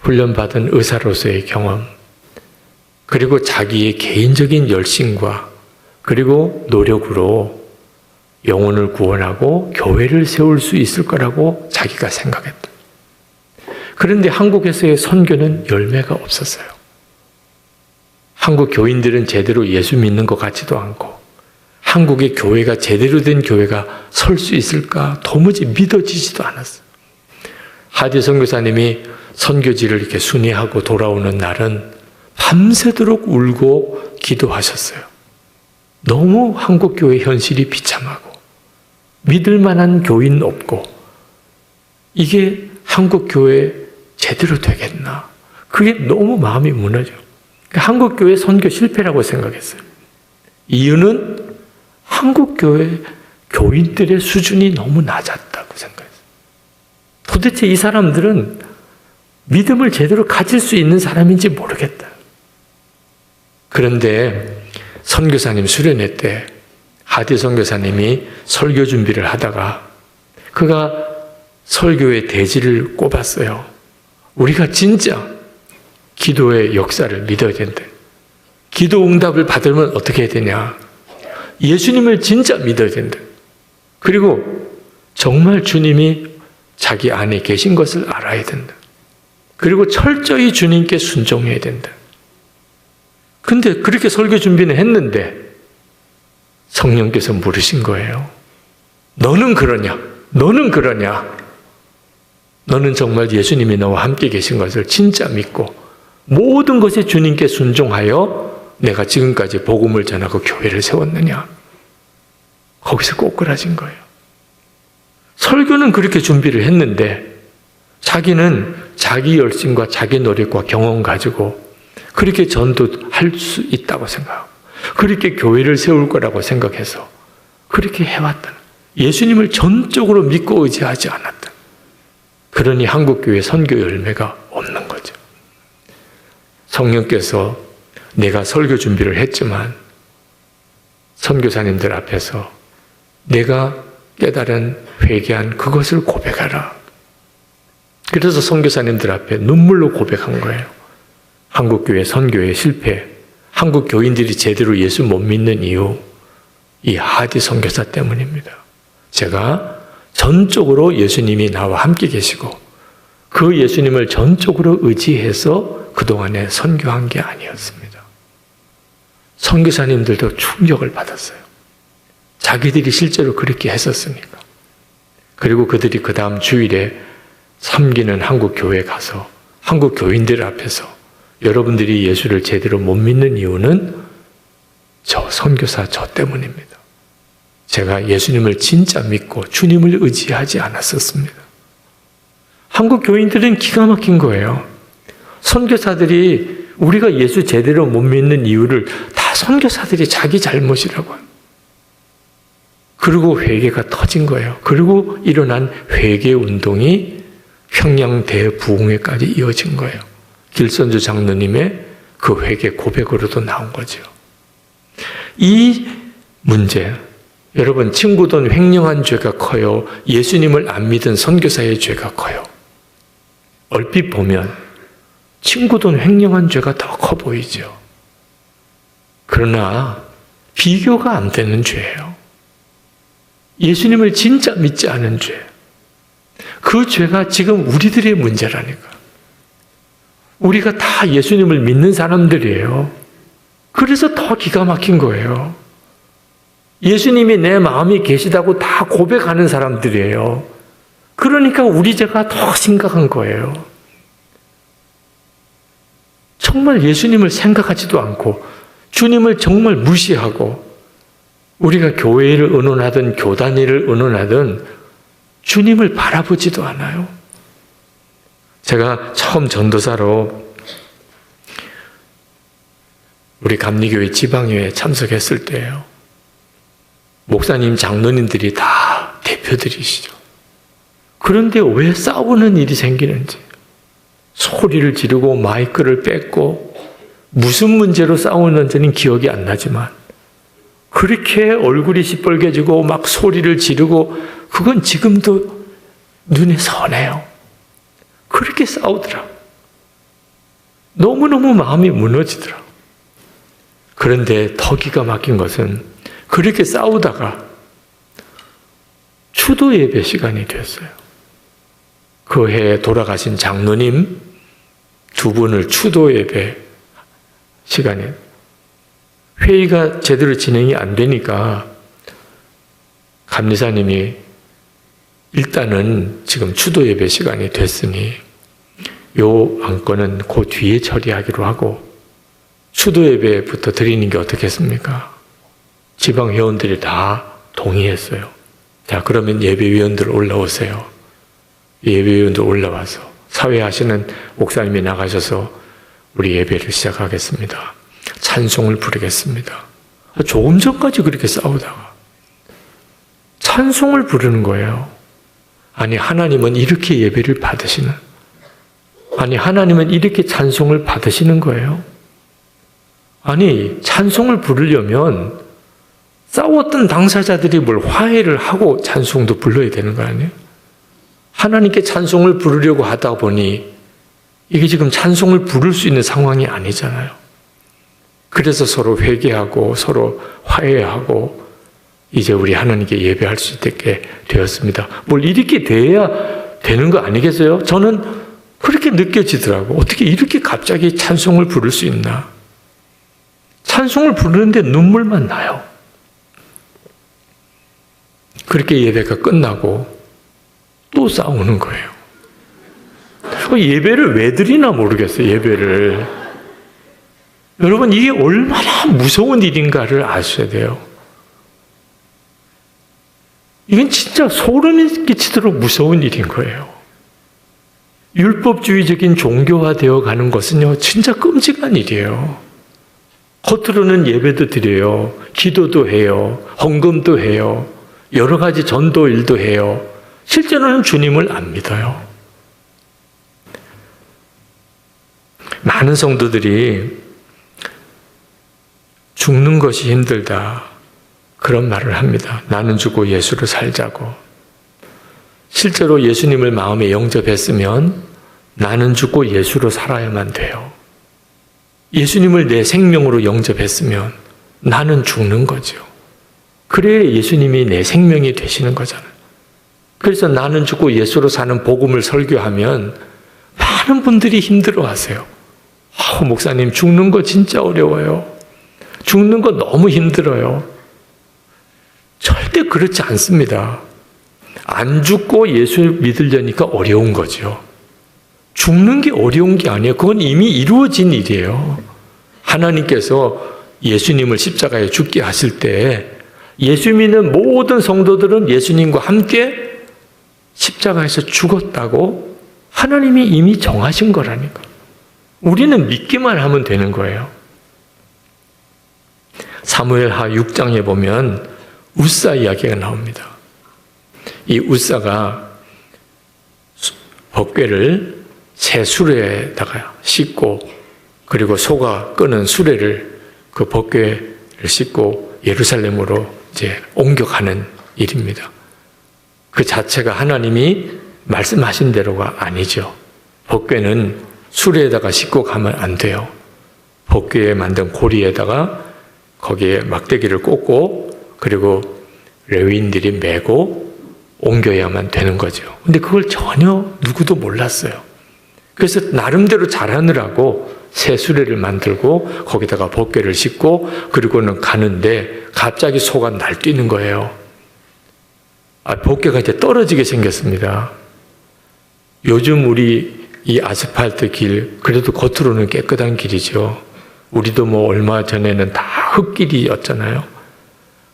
A: 훈련받은 의사로서의 경험, 그리고 자기의 개인적인 열심과 그리고 노력으로 영혼을 구원하고 교회를 세울 수 있을 거라고 자기가 생각했다. 그런데 한국에서의 선교는 열매가 없었어요. 한국 교인들은 제대로 예수 믿는 것 같지도 않고 한국의 교회가 제대로 된 교회가 설 수 있을까 도무지 믿어지지도 않았어요. 하디 선교사님이 선교지를 이렇게 순회하고 돌아오는 날은 밤새도록 울고 기도하셨어요. 너무 한국교회 현실이 비참하고 믿을 만한 교인 없고 이게 한국교회 제대로 되겠나? 그게 너무 마음이 무너져요. 한국교회 선교 실패라고 생각했어요. 이유는 한국교회 교인들의 수준이 너무 낮았다고 생각했어요. 도대체 이 사람들은 믿음을 제대로 가질 수 있는 사람인지 모르겠다. 그런데 선교사님 수련회 때 하디 선교사님이 설교 준비를 하다가 그가 설교의 대지를 꼽았어요. 우리가 진짜 기도의 역사를 믿어야 된대. 기도 응답을 받으면 어떻게 해야 되냐? 예수님을 진짜 믿어야 된다. 그리고 정말 주님이 자기 안에 계신 것을 알아야 된다. 그리고 철저히 주님께 순종해야 된다. 근데 그렇게 설교 준비는 했는데 성령께서 물으신 거예요. 너는 그러냐? 너는 그러냐? 너는 정말 예수님이 너와 함께 계신 것을 진짜 믿고 모든 것에 주님께 순종하여 내가 지금까지 복음을 전하고 교회를 세웠느냐? 거기서 꼬꾸라진 거예요. 설교는 그렇게 준비를 했는데 자기는 자기 열심과 자기 노력과 경험 가지고 그렇게 전도할 수 있다고 생각하고 그렇게 교회를 세울 거라고 생각해서 그렇게 해왔다. 예수님을 전적으로 믿고 의지하지 않았다. 그러니 한국교회 선교 열매가 없는 거죠. 성령께서 내가 설교 준비를 했지만 선교사님들 앞에서 내가 깨달은 회개한 그것을 고백하라. 그래서 선교사님들 앞에 눈물로 고백한 거예요. 한국교회 선교의 실패, 한국 교인들이 제대로 예수 못 믿는 이유, 이 하디 선교사 때문입니다. 제가 전적으로 예수님이 나와 함께 계시고 그 예수님을 전적으로 의지해서 그동안에 선교한 게 아니었습니다. 선교사님들도 충격을 받았어요. 자기들이 실제로 그렇게 했었으니까. 그리고 그들이 그 다음 주일에 섬기는 한국 교회에 가서 한국 교인들 앞에서 여러분들이 예수를 제대로 못 믿는 이유는 저 선교사 저 때문입니다. 제가 예수님을 진짜 믿고 주님을 의지하지 않았었습니다. 한국 교인들은 기가 막힌 거예요. 선교사들이 우리가 예수 제대로 못 믿는 이유를 다 선교사들이 자기 잘못이라고 합니다. 그리고 회개가 터진 거예요. 그리고 일어난 회개 운동이 평양 대부흥회까지 이어진 거예요. 길선주 장로님의 그 회개 고백으로도 나온 거죠. 이 문제, 여러분 친구 돈 횡령한 죄가 커요? 예수님을 안 믿은 선교사의 죄가 커요? 얼핏 보면 친구 돈 횡령한 죄가 더 커 보이죠. 그러나 비교가 안 되는 죄예요. 예수님을 진짜 믿지 않은 죄. 그 죄가 지금 우리들의 문제라니까. 우리가 다 예수님을 믿는 사람들이에요. 그래서 더 기가 막힌 거예요. 예수님이 내 마음이 계시다고 다 고백하는 사람들이에요. 그러니까 우리 죄가 더 심각한 거예요. 정말 예수님을 생각하지도 않고 주님을 정말 무시하고 우리가 교회를 의논하든 교단위를 의논하든 주님을 바라보지도 않아요. 제가 처음 전도사로 우리 감리교회 지방회에 참석했을 때예요. 목사님, 장로님들이 다 대표들이시죠. 그런데 왜 싸우는 일이 생기는지, 소리를 지르고 마이크를 뺏고 무슨 문제로 싸우는지는 기억이 안 나지만 그렇게 얼굴이 시뻘개지고 막 소리를 지르고 그건 지금도 눈에 선해요. 그렇게 싸우더라. 너무너무 마음이 무너지더라. 그런데 더 기가 막힌 것은 그렇게 싸우다가 추도 예배 시간이 됐어요. 그 해에 돌아가신 장로님 두 분을 추도 예배 시간에 회의가 제대로 진행이 안 되니까 감리사님이 일단은 지금 추도 예배 시간이 됐으니 요 안건은 그 뒤에 처리하기로 하고 추도 예배부터 드리는 게 어떻겠습니까? 지방 회원들이 다 동의했어요. 자, 그러면 예배위원들 올라오세요. 예배위원들 올라와서 사회하시는 목사님이 나가셔서 우리 예배를 시작하겠습니다. 찬송을 부르겠습니다. 조금 전까지 그렇게 싸우다가 찬송을 부르는 거예요. 아니, 하나님은 이렇게 예배를 받으시는? 아니, 하나님은 이렇게 찬송을 받으시는 거예요. 아니, 찬송을 부르려면 싸웠던 당사자들이 뭘 화해를 하고 찬송도 불러야 되는 거 아니에요? 하나님께 찬송을 부르려고 하다 보니 이게 지금 찬송을 부를 수 있는 상황이 아니잖아요. 그래서 서로 회개하고 서로 화해하고 이제 우리 하나님께 예배할 수 있게 되었습니다. 뭘 이렇게 돼야 되는 거 아니겠어요? 저는 그렇게 느껴지더라고. 어떻게 이렇게 갑자기 찬송을 부를 수 있나? 찬송을 부르는데 눈물만 나요. 그렇게 예배가 끝나고 또 싸우는 거예요. 예배를 왜 드리나 모르겠어요, 예배를. 여러분, 이게 얼마나 무서운 일인가를 아셔야 돼요. 이건 진짜 소름이 끼치도록 무서운 일인 거예요. 율법주의적인 종교화되어 가는 것은요, 진짜 끔찍한 일이에요. 겉으로는 예배도 드려요. 기도도 해요. 헌금도 해요. 여러 가지 전도 일도 해요. 실제로는 주님을 안 믿어요. 많은 성도들이 죽는 것이 힘들다, 그런 말을 합니다. 나는 죽고 예수로 살자고. 실제로 예수님을 마음에 영접했으면 나는 죽고 예수로 살아야만 돼요. 예수님을 내 생명으로 영접했으면 나는 죽는 거죠. 그래야 예수님이 내 생명이 되시는 거잖아요. 그래서 나는 죽고 예수로 사는 복음을 설교하면 많은 분들이 힘들어하세요. 목사님, 죽는 거 진짜 어려워요. 죽는 거 너무 힘들어요. 절대 그렇지 않습니다. 안 죽고 예수 믿으려니까 어려운 거죠. 죽는 게 어려운 게 아니에요. 그건 이미 이루어진 일이에요. 하나님께서 예수님을 십자가에 죽게 하실 때 예수 믿는 모든 성도들은 예수님과 함께 십자가에서 죽었다고 하나님이 이미 정하신 거라니까. 우리는 믿기만 하면 되는 거예요. 사무엘하 6장에 보면 웃사 이야기가 나옵니다. 이 웃사가 법궤를 새 수레에다가 싣고, 그리고 소가 끄는 수레를 그 법궤를 싣고 예루살렘으로 이제 옮겨가는 일입니다. 그 자체가 하나님이 말씀하신 대로가 아니죠. 법궤는 수레에다가 싣고 가면 안 돼요. 법궤에 만든 고리에다가 거기에 막대기를 꽂고, 그리고 레위인들이 메고 옮겨야만 되는 거죠. 근데 그걸 전혀 누구도 몰랐어요. 그래서 나름대로 잘하느라고 새 수레를 만들고 거기다가 법궤를 싣고 그리고는 가는데 갑자기 소가 날뛰는 거예요. 법궤가 이제 떨어지게 생겼습니다. 요즘 우리 이 아스팔트 길, 그래도 겉으로는 깨끗한 길이죠. 우리도 뭐 얼마 전에는 다 흙길이었잖아요.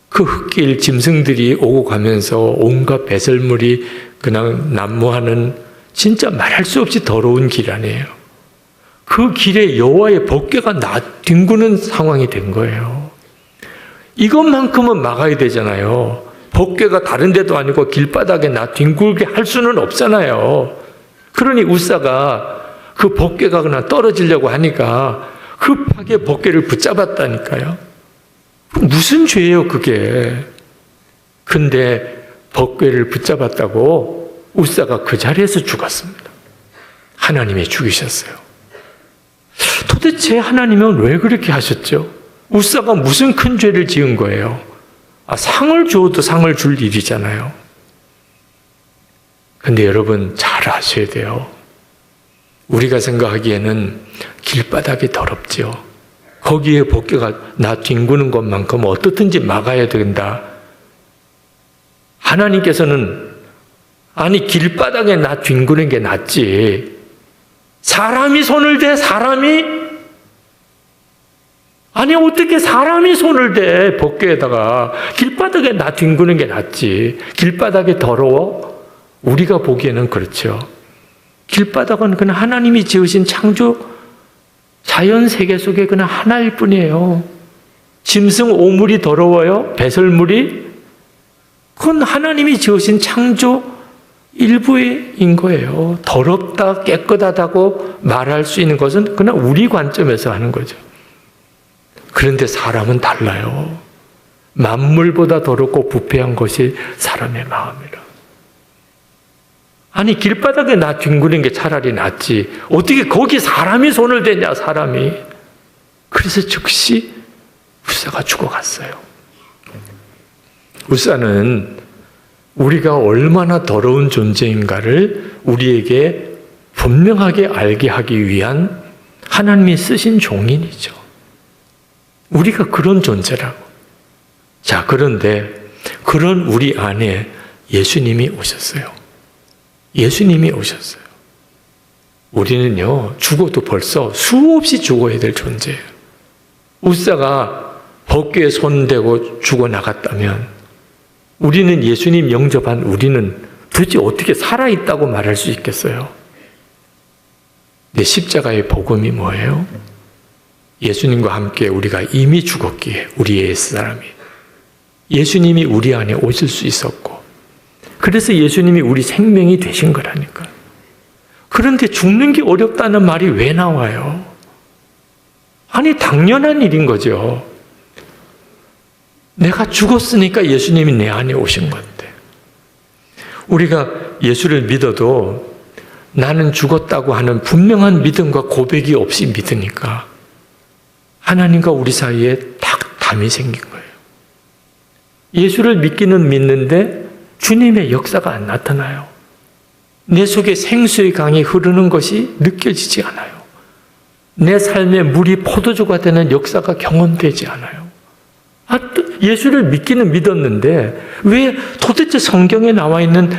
A: 그 흙길 짐승들이 오고 가면서 온갖 배설물이 그냥 난무하는 진짜 말할 수 없이 더러운 길 아니에요. 그 길에 여호와의 법궤가 뒹구는 상황이 된 거예요. 이것만큼은 막아야 되잖아요. 법궤가 다른 데도 아니고 길바닥에 뒹굴게 할 수는 없잖아요. 그러니 웃사가 그 법궤가 그냥 떨어지려고 하니까 급하게 법궤를 붙잡았다니까요. 무슨 죄예요, 그게? 근데 법궤를 붙잡았다고 웃사가 그 자리에서 죽었습니다. 하나님이 죽이셨어요. 도대체 하나님은 왜 그렇게 하셨죠? 웃사가 무슨 큰 죄를 지은 거예요? 상을 주어도 상을 줄 일이잖아요. 근데 여러분 잘 아셔야 돼요. 우리가 생각하기에는 길바닥이 더럽죠. 거기에 법궤가 뒹구는 것만큼 어떻든지 막아야 된다. 하나님께서는 아니 길바닥에 뒹구는 게 낫지. 사람이 손을 대, 사람이? 아니 어떻게 사람이 손을 대 법궤에다가 길바닥에 뒹구는 게 낫지. 길바닥이 더러워? 우리가 보기에는 그렇죠. 길바닥은 그냥 하나님이 지으신 창조 자연 세계 속에 그냥 하나일 뿐이에요. 짐승 오물이 더러워요? 배설물이? 그건 하나님이 지으신 창조 일부인 거예요. 더럽다, 깨끗하다고 말할 수 있는 것은 그냥 우리 관점에서 하는 거죠. 그런데 사람은 달라요. 만물보다 더럽고 부패한 것이 사람의 마음이라. 아니, 길바닥에 나 뒹구는 게 차라리 낫지. 어떻게 거기 사람이 손을 대냐, 사람이. 그래서 즉시 우사가 죽어갔어요. 우사는 우리가 얼마나 더러운 존재인가를 우리에게 분명하게 알게 하기 위한 하나님이 쓰신 종인이죠. 우리가 그런 존재라고. 자, 그런데 그런 우리 안에 예수님이 오셨어요. 예수님이 오셨어요. 우리는요, 죽어도 벌써 수없이 죽어야 될 존재예요. 우사가 법궤에 손대고 죽어나갔다면 우리는 예수님 영접한 우리는 도대체 어떻게 살아있다고 말할 수 있겠어요? 내 십자가의 복음이 뭐예요? 예수님과 함께 우리가 이미 죽었기에 우리의 옛사람이 예수님이 우리 안에 오실 수 있었고 그래서 예수님이 우리 생명이 되신 거라니까. 그런데 죽는 게 어렵다는 말이 왜 나와요? 아니, 당연한 일인 거죠. 내가 죽었으니까 예수님이 내 안에 오신 건데. 우리가 예수를 믿어도 나는 죽었다고 하는 분명한 믿음과 고백이 없이 믿으니까 하나님과 우리 사이에 딱 담이 생긴 거예요. 예수를 믿기는 믿는데 주님의 역사가 안 나타나요. 내 속에 생수의 강이 흐르는 것이 느껴지지 않아요. 내 삶에 물이 포도주가 되는 역사가 경험되지 않아요. 예수를 믿기는 믿었는데 왜 도대체 성경에 나와 있는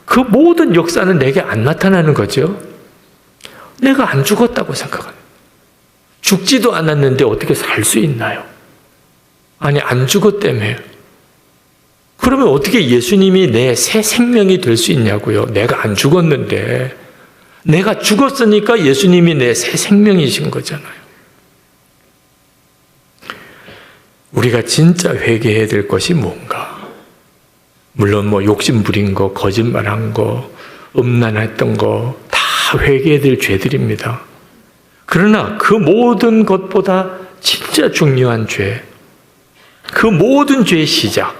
A: 그 모든 역사는 내게 안 나타나는 거죠? 내가 안 죽었다고 생각해요. 죽지도 않았는데 어떻게 살 수 있나요? 아니, 안 죽었다며. 그러면 어떻게 예수님이 내 새 생명이 될 수 있냐고요? 내가 안 죽었는데. 내가 죽었으니까 예수님이 내 새 생명이신 거잖아요. 우리가 진짜 회개해야 될 것이 뭔가? 물론 욕심 부린 거, 거짓말한 거, 음란했던 거 다 회개해야 될 죄들입니다. 그러나 그 모든 것보다 진짜 중요한 죄, 그 모든 죄의 시작,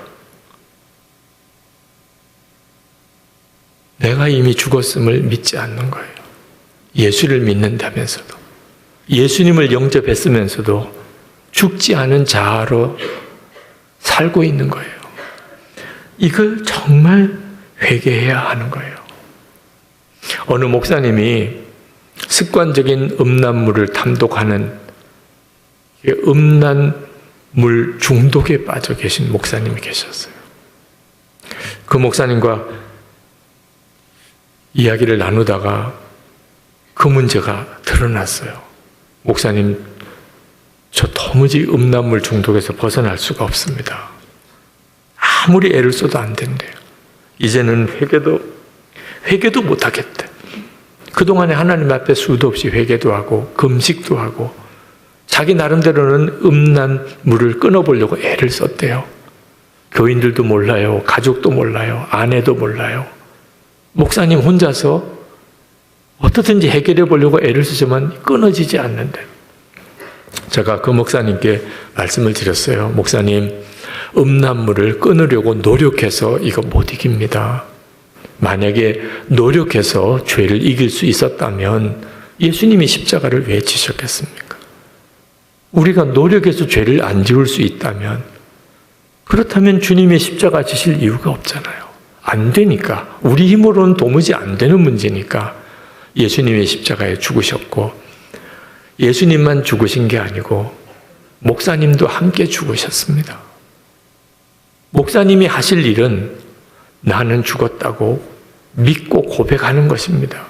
A: 내가 이미 죽었음을 믿지 않는 거예요. 예수를 믿는다면서도, 예수님을 영접했으면서도 죽지 않은 자아로 살고 있는 거예요. 이걸 정말 회개해야 하는 거예요. 어느 목사님이 습관적인 음란물을 탐독하는 음란물 중독에 빠져 계신 목사님이 계셨어요. 그 목사님과 이야기를 나누다가 그 문제가 드러났어요. 목사님, 저 도무지 음란물 중독에서 벗어날 수가 없습니다. 아무리 애를 써도 안 된대요. 이제는 회개도 못하겠대. 그동안에 하나님 앞에 수도 없이 회개도 하고 금식도 하고 자기 나름대로는 음란물을 끊어보려고 애를 썼대요. 교인들도 몰라요. 가족도 몰라요. 아내도 몰라요. 목사님 혼자서 어떻든지 해결해 보려고 애를 쓰지만 끊어지지 않는데, 제가 그 목사님께 말씀을 드렸어요. 목사님, 음란물을 끊으려고 노력해서 이거 못 이깁니다. 만약에 노력해서 죄를 이길 수 있었다면 예수님이 십자가를 왜 지셨겠습니까? 우리가 노력해서 죄를 안 지을 수 있다면, 그렇다면 주님의 십자가 지실 이유가 없잖아요. 안 되니까, 우리 힘으로는 도무지 안 되는 문제니까 예수님의 십자가에 죽으셨고, 예수님만 죽으신 게 아니고 목사님도 함께 죽으셨습니다. 목사님이 하실 일은 나는 죽었다고 믿고 고백하는 것입니다.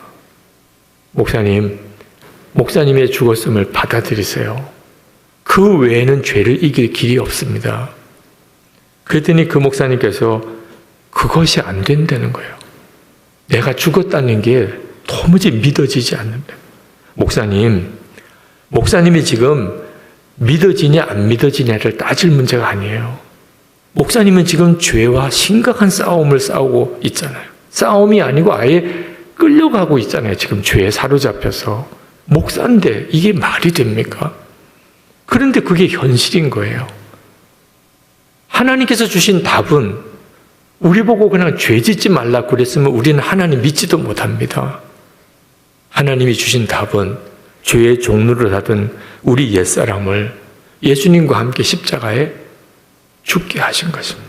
A: 목사님의 죽었음을 받아들이세요. 그 외에는 죄를 이길 길이 없습니다. 그랬더니 그 목사님께서 그것이 안 된다는 거예요. 내가 죽었다는 게 도무지 믿어지지 않는다. 목사님이 지금 믿어지냐 안 믿어지냐를 따질 문제가 아니에요. 목사님은 지금 죄와 심각한 싸움을 싸우고 있잖아요. 싸움이 아니고 아예 끌려가고 있잖아요. 지금 죄에 사로잡혀서. 목사인데 이게 말이 됩니까? 그런데 그게 현실인 거예요. 하나님께서 주신 답은 우리 보고 그냥 죄 짓지 말라 그랬으면 우리는 하나님 믿지도 못합니다. 하나님이 주신 답은 죄의 종로를 하던 우리 옛사람을 예수님과 함께 십자가에 죽게 하신 것입니다.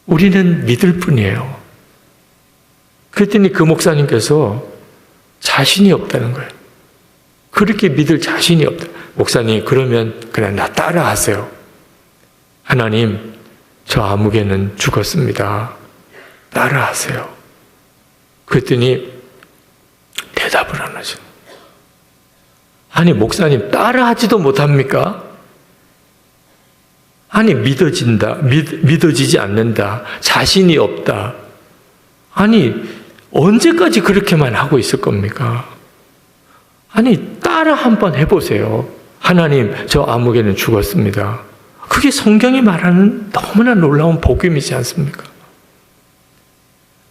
A: 우리는 믿을 뿐이에요. 그랬더니 그 목사님께서 자신이 없다는 거예요. 그렇게 믿을 자신이 없다. 목사님, 그러면 그냥 나 따라하세요. 하나님, 저 아무개는 죽었습니다. 따라하세요. 그랬더니 대답을 안 하죠. 아니, 목사님, 따라하지도 못합니까? 아니, 믿어지지 않는다. 자신이 없다. 아니, 언제까지 그렇게만 하고 있을 겁니까? 아니, 따라 한번 해보세요. 하나님, 저 아무개는 죽었습니다. 그게 성경이 말하는 너무나 놀라운 복음이지 않습니까?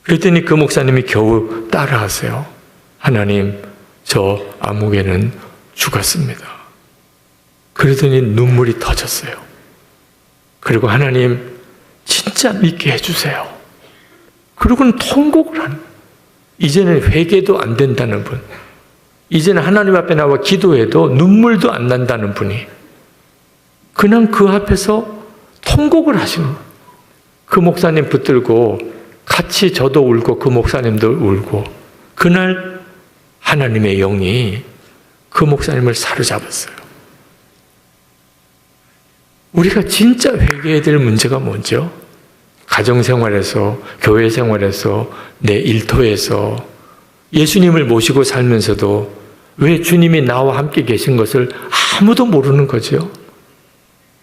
A: 그랬더니 그 목사님이 겨우 따라하세요. 하나님, 저 아무개는 죽었습니다. 그러더니 눈물이 터졌어요. 그리고 하나님, 진짜 믿게 해주세요. 그러고는 통곡을 하는 거예요. 이제는 회개도 안 된다는 분, 이제는 하나님 앞에 나와 기도해도 눈물도 안 난다는 분이 그냥 그 앞에서 통곡을 하시는 거예요. 그 목사님 붙들고 같이 저도 울고 그 목사님도 울고, 그날 하나님의 영이 그 목사님을 사로잡았어요. 우리가 진짜 회개해야 될 문제가 뭐죠? 가정생활에서, 교회생활에서, 내 일터에서 예수님을 모시고 살면서도 왜 주님이 나와 함께 계신 것을 아무도 모르는 거죠?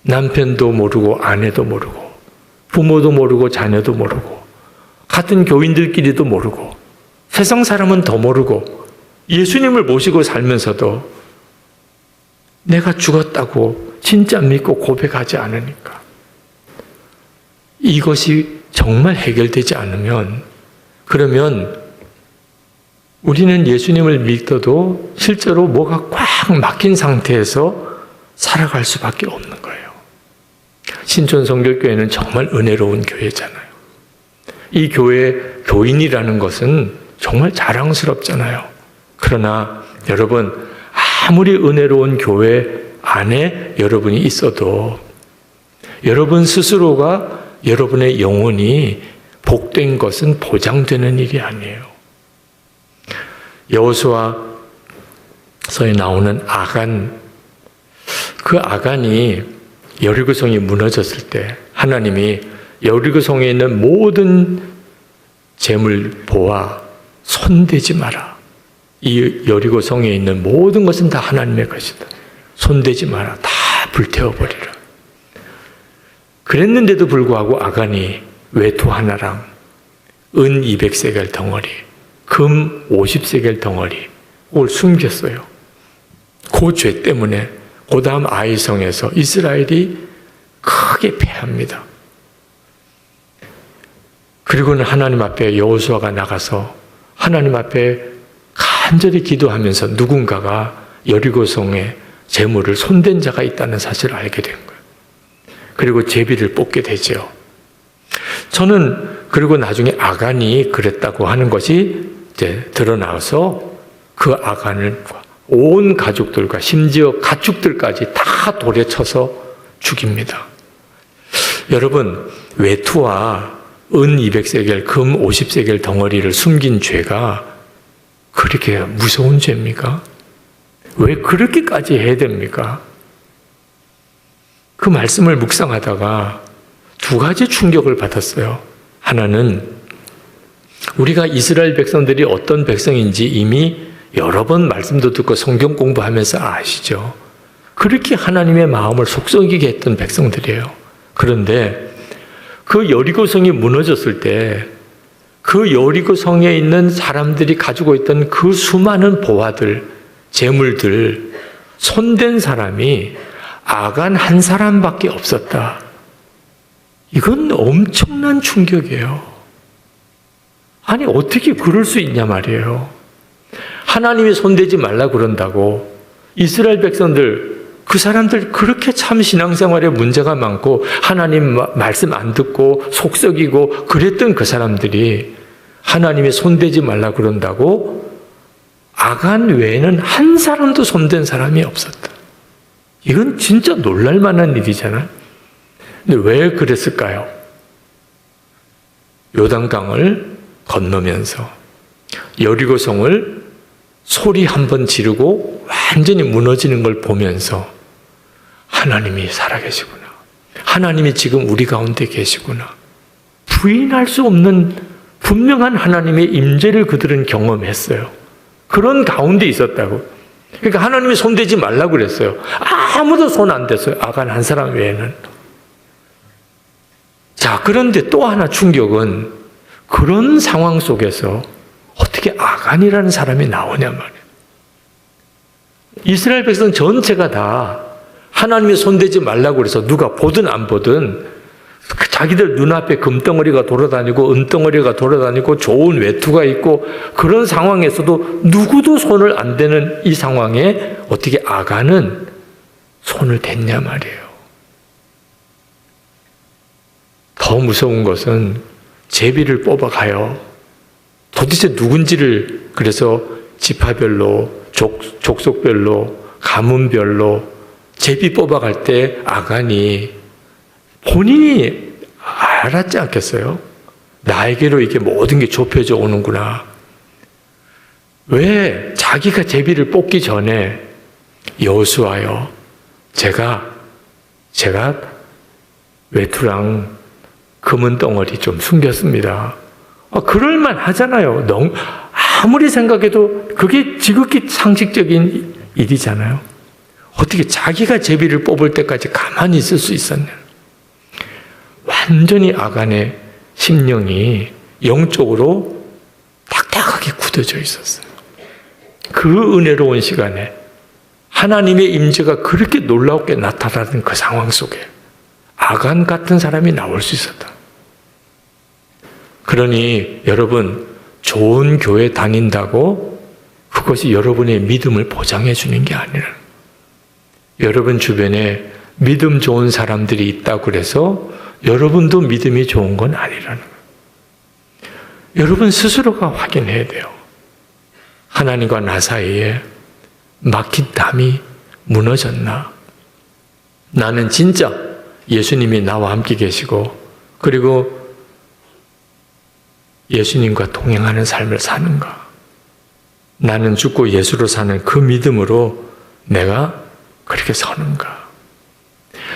A: 남편도 모르고 아내도 모르고 부모도 모르고 자녀도 모르고 같은 교인들끼리도 모르고 세상 사람은 더 모르고 예수님을 모시고 살면서도 내가 죽었다고 진짜 믿고 고백하지 않으니까, 이것이 정말 해결되지 않으면, 그러면 우리는 예수님을 믿어도 실제로 뭐가 꽉 막힌 상태에서 살아갈 수밖에 없는 거예요. 신촌성결교회는 정말 은혜로운 교회잖아요. 이 교회 교인이라는 것은 정말 자랑스럽잖아요. 그러나 여러분, 아무리 은혜로운 교회 안에 여러분이 있어도 여러분 스스로가 여러분의 영혼이 복된 것은 보장되는 일이 아니에요. 여호수아서에 나오는 아간, 그 아간이 여리고성이 무너졌을 때 하나님이 여리고성에 있는 모든 재물 보아 손대지 마라. 이 여리고성에 있는 모든 것은 다 하나님의 것이다. 손대지 마라. 다 불태워버리라. 그랬는데도 불구하고 아간이 외투 하나랑 은 200세겔 덩어리, 금 50세겔 덩어리, 그걸 숨겼어요. 그 죄 때문에 그 다음 아이성에서 이스라엘이 크게 패합니다. 그리고는 하나님 앞에 여호수아가 나가서 하나님 앞에 간절히 기도하면서 누군가가 여리고성에 재물을 손댄 자가 있다는 사실을 알게 된 거예요. 그리고 제비를 뽑게 되죠. 저는 그리고 나중에 아간이 그랬다고 하는 것이 이제 드러나서 그 아간을 온 가족들과 심지어 가축들까지 다 돌에 쳐서 죽입니다. 여러분, 외투와 은 200세겔, 금 50세겔 덩어리를 숨긴 죄가 그렇게 무서운 죄입니까? 왜 그렇게까지 해야 됩니까? 그 말씀을 묵상하다가 두 가지 충격을 받았어요. 하나는 우리가 이스라엘 백성들이 어떤 백성인지 이미 여러 번 말씀도 듣고 성경 공부하면서 아시죠? 그렇게 하나님의 마음을 속썩이게 했던 백성들이에요. 그런데 그 여리고성이 무너졌을 때 그 여리고성에 있는 사람들이 가지고 있던 그 수많은 보화들, 재물들, 손댄 사람이 아간 한 사람밖에 없었다. 이건 엄청난 충격이에요. 아니 어떻게 그럴 수 있냐 말이에요. 하나님이 손대지 말라 그런다고 이스라엘 백성들, 그 사람들 그렇게 참 신앙생활에 문제가 많고 하나님 말씀 안 듣고 속썩이고 그랬던 그 사람들이 하나님이 손대지 말라 그런다고 아간 외에는 한 사람도 손댄 사람이 없었다. 이건 진짜 놀랄 만한 일이잖아요. 근데 왜 그랬을까요? 요단강을 건너면서 여리고성을 소리 한번 지르고 완전히 무너지는 걸 보면서 하나님이 살아계시구나. 하나님이 지금 우리 가운데 계시구나. 부인할 수 없는 분명한 하나님의 임재를 그들은 경험했어요. 그런 가운데 있었다고. 그러니까 하나님이 손대지 말라고 그랬어요. 아무도 손 안 댔어요. 아간 한 사람 외에는. 자, 그런데 또 하나 충격은 그런 상황 속에서 어떻게 아간이라는 사람이 나오냐 말이에요. 이스라엘 백성 전체가 다 하나님이 손대지 말라고 그래서 누가 보든 안 보든 자기들 눈앞에 금덩어리가 돌아다니고 은덩어리가 돌아다니고 좋은 외투가 있고 그런 상황에서도 누구도 손을 안 대는 이 상황에 어떻게 아간은 손을 댔냐 말이에요. 더 무서운 것은 제비를 뽑아가요. 도대체 누군지를 그래서 지파별로 족속별로 가문별로 제비 뽑아갈 때 아간이 본인이 알았지 않겠어요? 나에게로 이게 모든 게 좁혀져 오는구나. 왜 자기가 제비를 뽑기 전에 여호수아요, 제가 외투랑 금은 덩어리 좀 숨겼습니다. 그럴만 하잖아요. 아무리 생각해도 그게 지극히 상식적인 일이잖아요. 어떻게 자기가 제비를 뽑을 때까지 가만히 있을 수 있었냐. 완전히 아간의 심령이 영적으로 딱딱하게 굳어져 있었어요. 그 은혜로운 시간에 하나님의 임재가 그렇게 놀랍게 나타나는 그 상황 속에 아간 같은 사람이 나올 수 있었다. 그러니 여러분, 좋은 교회 다닌다고 그것이 여러분의 믿음을 보장해 주는 게 아니라, 여러분 주변에 믿음 좋은 사람들이 있다고 그래서 여러분도 믿음이 좋은 건 아니라는 거예요. 여러분 스스로가 확인해야 돼요. 하나님과 나 사이에 막힌 담이 무너졌나? 나는 진짜 예수님이 나와 함께 계시고 그리고 예수님과 동행하는 삶을 사는가? 나는 죽고 예수로 사는 그 믿음으로 내가 그렇게 서는가?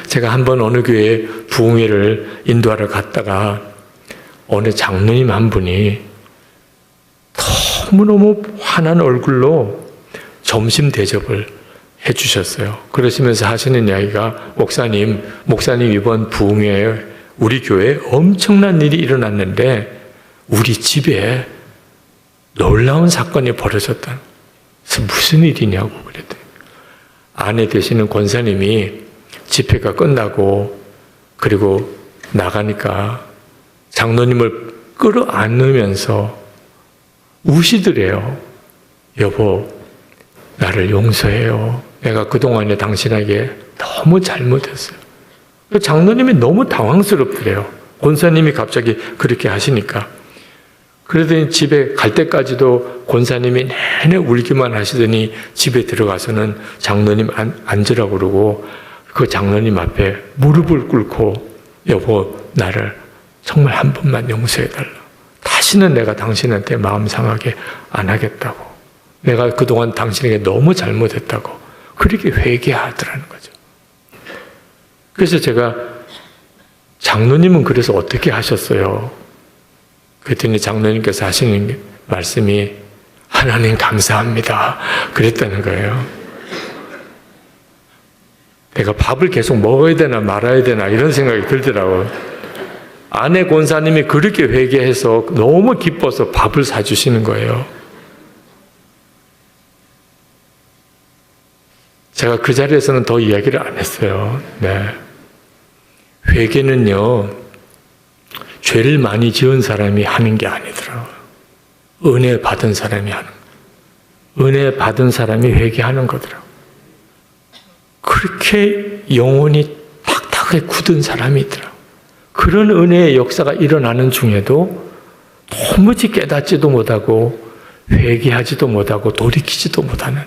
A: 제가 한번 어느 교회에 부흥회를 인도하러 갔다가 어느 장로님 한 분이 너무너무 환한 얼굴로 점심 대접을 해 주셨어요. 그러시면서 하시는 이야기가, 목사님 이번 부흥회에 우리 교회에 엄청난 일이 일어났는데 우리 집에 놀라운 사건이 벌어졌다. 그래서 무슨 일이냐고 그랬더니, 아내 되시는 권사님이 집회가 끝나고 그리고 나가니까 장로님을 끌어안으면서 우시더래요. 여보, 나를 용서해요. 내가 그동안에 당신에게 너무 잘못했어요. 장로님이 너무 당황스럽더래요. 권사님이 갑자기 그렇게 하시니까. 그러더니 집에 갈 때까지도 권사님이 내내 울기만 하시더니 집에 들어가서는 장로님 앉으라고 그러고 그 장로님 앞에 무릎을 꿇고, 여보, 나를 정말 한 번만 용서해달라. 다시는 내가 당신한테 마음 상하게 안 하겠다고. 내가 그동안 당신에게 너무 잘못했다고. 그렇게 회개하더라는 거죠. 그래서 제가, 장로님은 그래서 어떻게 하셨어요? 그랬더니 장로님께서 하시는 말씀이, 하나님 감사합니다. 그랬다는 거예요. 내가 밥을 계속 먹어야 되나 말아야 되나 이런 생각이 들더라고요. 아내 권사님이 그렇게 회개해서 너무 기뻐서 밥을 사주시는 거예요. 제가 그 자리에서는 더 이야기를 안 했어요. 네. 회개는요, 죄를 많이 지은 사람이 하는 게 아니더라고요. 은혜 받은 사람이 하는 거예요. 은혜 받은 사람이 회개하는 거더라고요. 그렇게 영혼이 탁탁하게 굳은 사람이 있더라고요. 그런 은혜의 역사가 일어나는 중에도 도무지 깨닫지도 못하고 회개하지도 못하고 돌이키지도 못하는,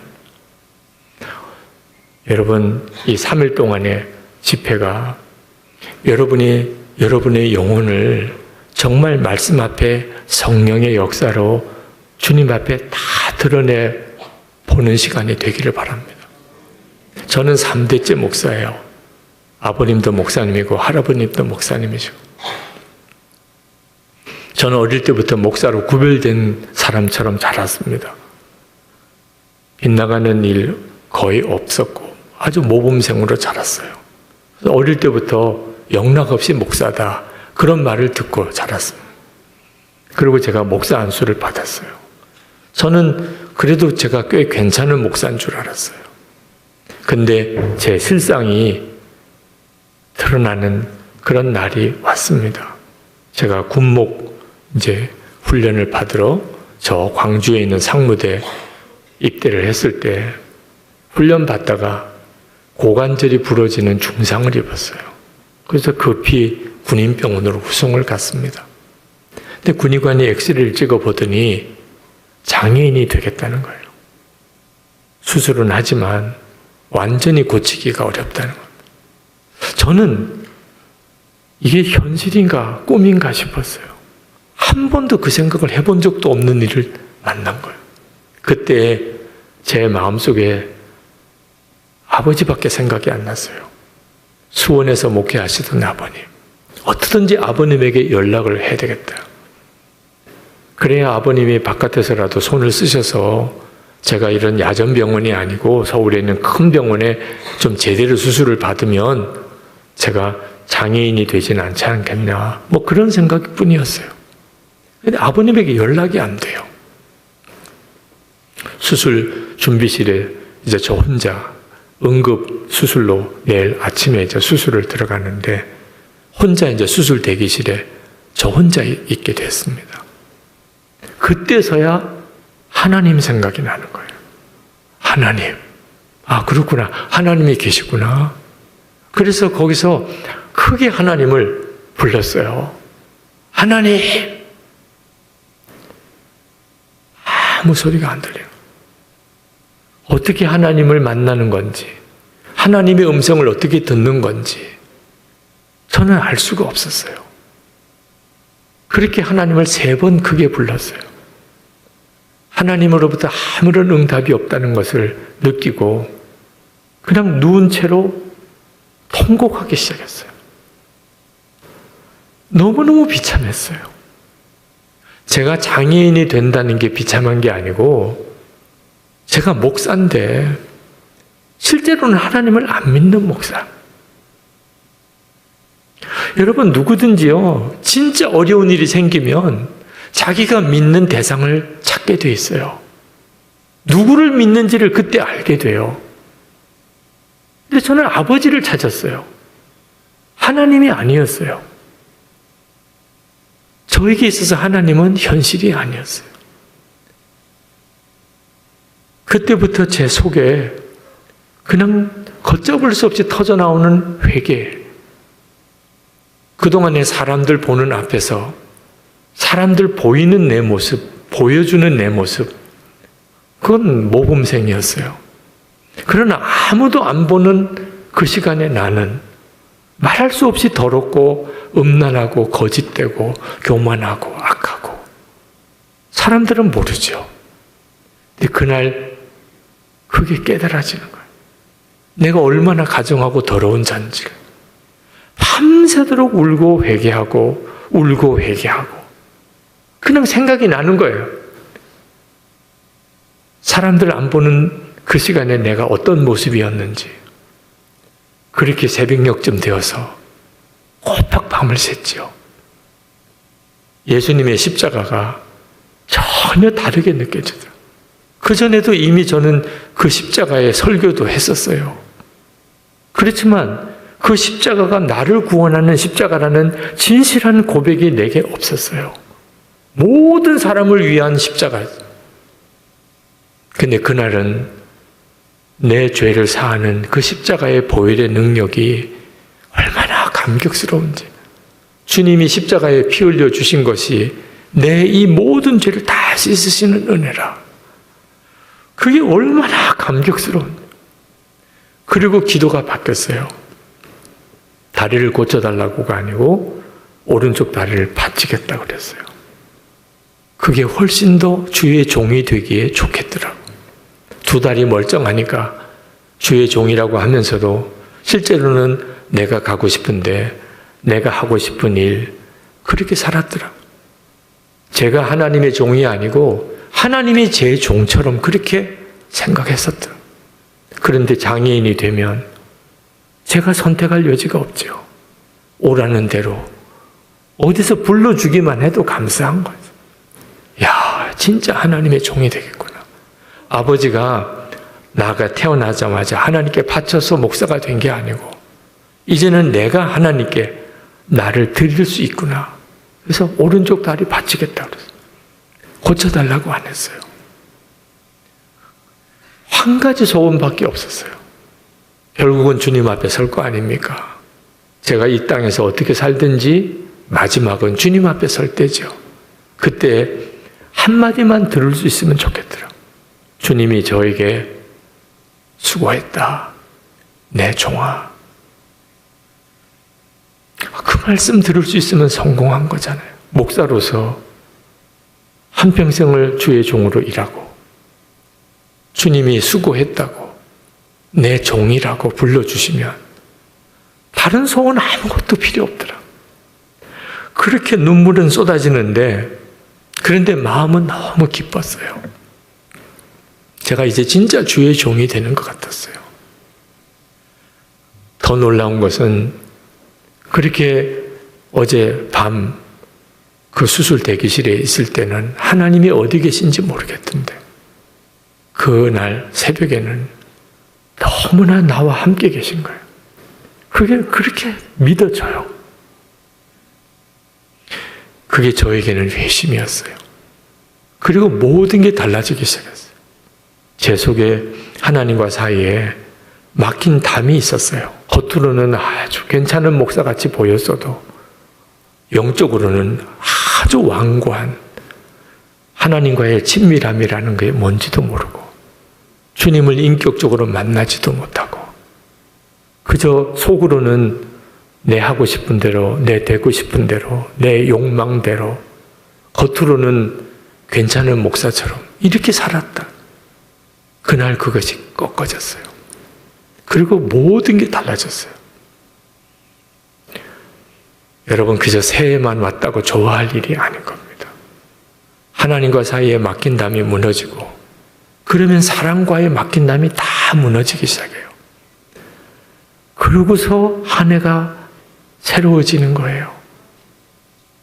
A: 여러분 이 3일 동안의 집회가 여러분이 여러분의 영혼을 정말 말씀 앞에 성령의 역사로 주님 앞에 다 드러내 보는 시간이 되기를 바랍니다. 저는 3대째 목사예요. 아버님도 목사님이고 할아버님도 목사님이시고, 저는 어릴 때부터 목사로 구별된 사람처럼 자랐습니다. 빗나가는 일 거의 없었고 아주 모범생으로 자랐어요. 어릴 때부터 영락없이 목사다, 그런 말을 듣고 자랐습니다. 그리고 제가 목사 안수를 받았어요. 저는 그래도 제가 꽤 괜찮은 목사인 줄 알았어요. 근데 제 실상이 드러나는 그런 날이 왔습니다. 제가 군목 이제 훈련을 받으러 저 광주에 있는 상무대 입대를 했을 때 훈련 받다가 고관절이 부러지는 중상을 입었어요. 그래서 급히 군인병원으로 후송을 갔습니다. 근데 군의관이 엑스레이를 찍어 보더니 장애인이 되겠다는 거예요. 수술은 하지만 완전히 고치기가 어렵다는 겁니다. 저는 이게 현실인가 꿈인가 싶었어요. 한 번도 그 생각을 해본 적도 없는 일을 만난 거예요. 그때 제 마음속에 아버지밖에 생각이 안 났어요. 수원에서 목회하시던 아버님. 어떻든지 아버님에게 연락을 해야 되겠다. 그래야 아버님이 바깥에서라도 손을 쓰셔서 제가 이런 야전병원이 아니고 서울에 있는 큰 병원에 좀 제대로 수술을 받으면 제가 장애인이 되진 않지 않겠냐, 뭐 그런 생각뿐이었어요. 근데 아버님에게 연락이 안 돼요. 수술 준비실에 이제 저 혼자 응급 수술로 내일 아침에 이제 수술을 들어가는데 혼자 이제 수술 대기실에 저 혼자 있게 됐습니다. 그때서야 하나님 생각이 나는 거예요. 하나님. 아, 그렇구나. 하나님이 계시구나. 그래서 거기서 크게 하나님을 불렀어요. 하나님! 아무 소리가 안 들려요. 어떻게 하나님을 만나는 건지, 하나님의 음성을 어떻게 듣는 건지 저는 알 수가 없었어요. 그렇게 하나님을 3번 크게 불렀어요. 하나님으로부터 아무런 응답이 없다는 것을 느끼고 그냥 누운 채로 통곡하기 시작했어요. 너무너무 비참했어요. 제가 장애인이 된다는 게 비참한 게 아니고 제가 목사인데 실제로는 하나님을 안 믿는 목사. 여러분 누구든지요, 진짜 어려운 일이 생기면 자기가 믿는 대상을 찾게 돼 있어요. 누구를 믿는지를 그때 알게 돼요. 근데 저는 아버지를 찾았어요. 하나님이 아니었어요. 저에게 있어서 하나님은 현실이 아니었어요. 그때부터 제 속에 그냥 걷잡을 수 없이 터져나오는 회개. 그동안의 사람들 보는 앞에서 사람들 보이는 내 모습, 보여주는 내 모습, 그건 모범생이었어요. 그러나 아무도 안 보는 그 시간에 나는 말할 수 없이 더럽고 음란하고 거짓되고 교만하고 악하고, 사람들은 모르죠. 근데 그날 그게 깨달아지는 거예요. 내가 얼마나 가정하고 더러운 자인지. 밤새도록 울고 회개하고 울고 회개하고 그냥 생각이 나는 거예요. 사람들 안 보는 그 시간에 내가 어떤 모습이었는지. 그렇게 새벽녘쯤 되어서 꼬박 밤을 샜지요. 예수님의 십자가가 전혀 다르게 느껴지더라고요. 그전에도 이미 저는 그 십자가의 설교도 했었어요. 그렇지만 그 십자가가 나를 구원하는 십자가라는 진실한 고백이 내게 없었어요. 모든 사람을 위한 십자가. 근데 그날은 내 죄를 사하는 그 십자가의 보혈의 능력이 얼마나 감격스러운지. 주님이 십자가에 피 흘려 주신 것이 내 이 모든 죄를 다 씻으시는 은혜라. 그게 얼마나 감격스러운. 그리고 기도가 바뀌었어요. 다리를 고쳐달라고가 아니고 오른쪽 다리를 받치겠다고 그랬어요. 그게 훨씬 더 주의 종이 되기에 좋겠더라고. 두 다리 멀쩡하니까 주의 종이라고 하면서도 실제로는 내가 가고 싶은데 내가 하고 싶은 일, 그렇게 살았더라. 제가 하나님의 종이 아니고 하나님이 제 종처럼 그렇게 생각했었더라. 그런데 장애인이 되면 제가 선택할 여지가 없죠. 오라는 대로 어디서 불러주기만 해도 감사한 거죠. 야, 진짜 하나님의 종이 되겠구나. 아버지가 나가 태어나자마자 하나님께 바쳐서 목사가 된 게 아니고 이제는 내가 하나님께 나를 드릴 수 있구나. 그래서 오른쪽 다리 바치겠다 그랬어요. 고쳐달라고 안 했어요. 한 가지 소원밖에 없었어요. 결국은 주님 앞에 설 거 아닙니까? 제가 이 땅에서 어떻게 살든지 마지막은 주님 앞에 설 때죠. 그때 한마디만 들을 수 있으면 좋겠더라. 주님이 저에게 수고했다. 내 종아. 그 말씀 들을 수 있으면 성공한 거잖아요. 목사로서 한평생을 주의 종으로 일하고 주님이 수고했다고 내 종이라고 불러주시면 다른 소원 아무것도 필요 없더라. 그렇게 눈물은 쏟아지는데 그런데 마음은 너무 기뻤어요. 제가 이제 진짜 주의 종이 되는 것 같았어요. 더 놀라운 것은 그렇게 어제 밤 그 수술 대기실에 있을 때는 하나님이 어디 계신지 모르겠던데 그날 새벽에는 너무나 나와 함께 계신 거예요. 그게 그렇게 믿어져요. 그게 저에게는 회심이었어요. 그리고 모든 게 달라지기 시작했어요. 제 속에 하나님과 사이에 막힌 담이 있었어요. 겉으로는 아주 괜찮은 목사같이 보였어도 영적으로는 아주 완고한 하나님과의 친밀함이라는 게 뭔지도 모르고 주님을 인격적으로 만나지도 못하고 그저 속으로는 내 하고 싶은 대로, 내 되고 싶은 대로, 내 욕망대로 겉으로는 괜찮은 목사처럼 이렇게 살았다. 그날 그것이 꺾어졌어요. 그리고 모든 게 달라졌어요. 여러분, 그저 새해만 왔다고 좋아할 일이 아닌 겁니다. 하나님과 사이에 막힌 담이 무너지고 그러면 사랑과의 막힌 담이 다 무너지기 시작해요. 그러고서 한 해가 새로워지는 거예요.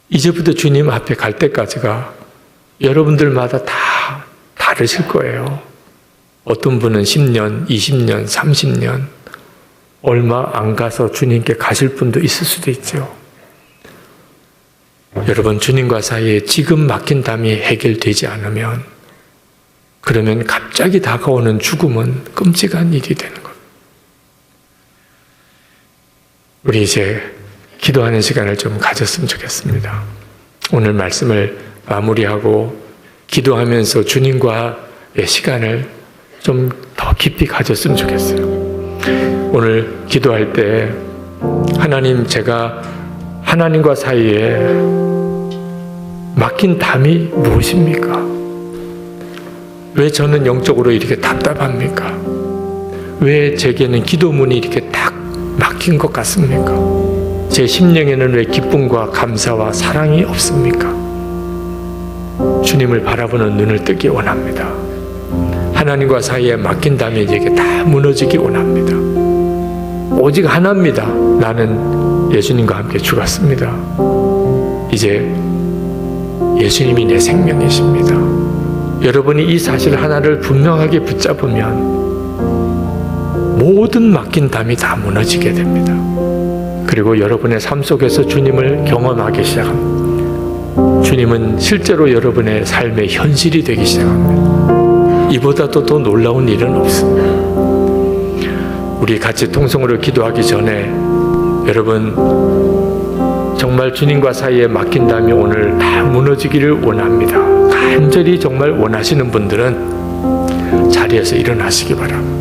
A: 이제부터 주님 앞에 갈 때까지가 여러분들마다 다 다르실 거예요. 어떤 분은 10년, 20년, 30년 얼마 안 가서 주님께 가실 분도 있을 수도 있죠. 여러분, 주님과 사이에 지금 막힌 담이 해결되지 않으면 그러면 갑자기 다가오는 죽음은 끔찍한 일이 되는 겁니다. 우리 이제 기도하는 시간을 좀 가졌으면 좋겠습니다. 오늘 말씀을 마무리하고 기도하면서 주님과의 시간을 좀 더 깊이 가졌으면 좋겠어요. 오늘 기도할 때 하나님, 제가 하나님과 사이에 막힌 담이 무엇입니까? 왜 저는 영적으로 이렇게 답답합니까? 왜 제게는 기도문이 이렇게 딱 막힌 것 같습니까? 제 심령에는 왜 기쁨과 감사와 사랑이 없습니까? 주님을 바라보는 눈을 뜨기 원합니다. 하나님과 사이에 막힌 담이 이제 다 무너지기 원합니다. 오직 하나입니다. 나는 예수님과 함께 죽었습니다. 이제 예수님이 내 생명이십니다. 여러분이 이 사실 하나를 분명하게 붙잡으면 모든 막힌 담이 다 무너지게 됩니다. 그리고 여러분의 삶 속에서 주님을 경험하기 시작합니다. 주님은 실제로 여러분의 삶의 현실이 되기 시작합니다. 이보다도 더 놀라운 일은 없습니다. 우리 같이 통성으로 기도하기 전에 여러분 정말 주님과 사이에 맡긴다면 오늘 다 무너지기를 원합니다. 간절히 정말 원하시는 분들은 자리에서 일어나시기 바랍니다.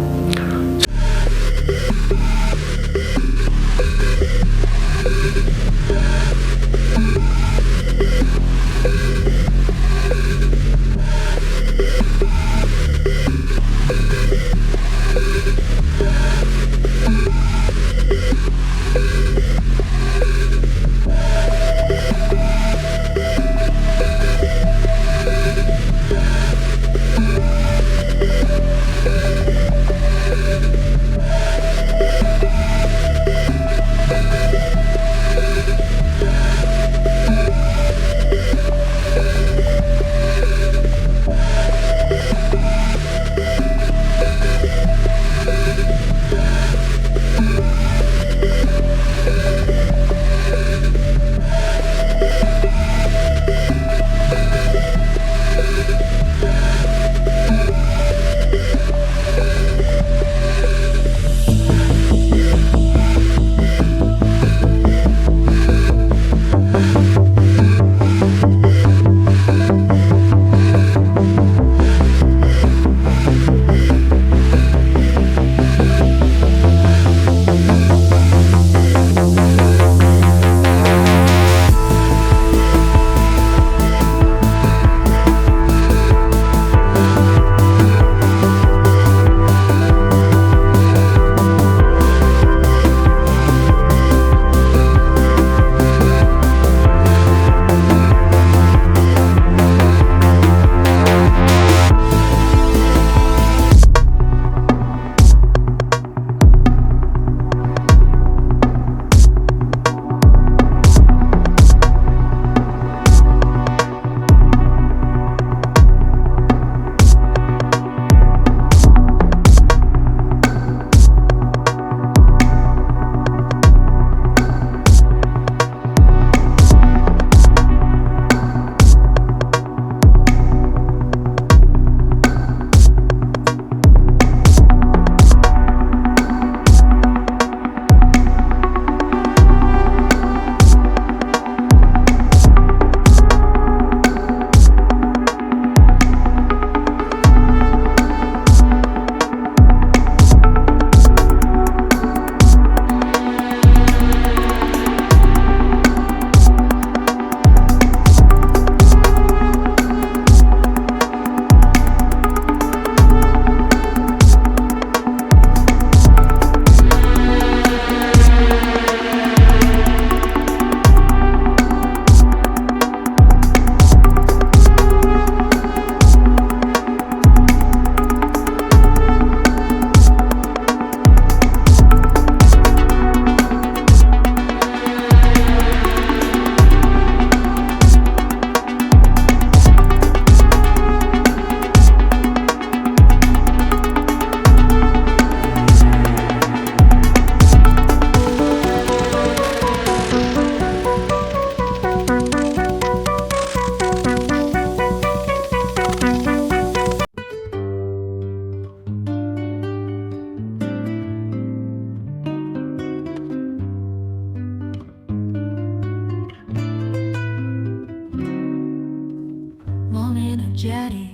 B: jetty.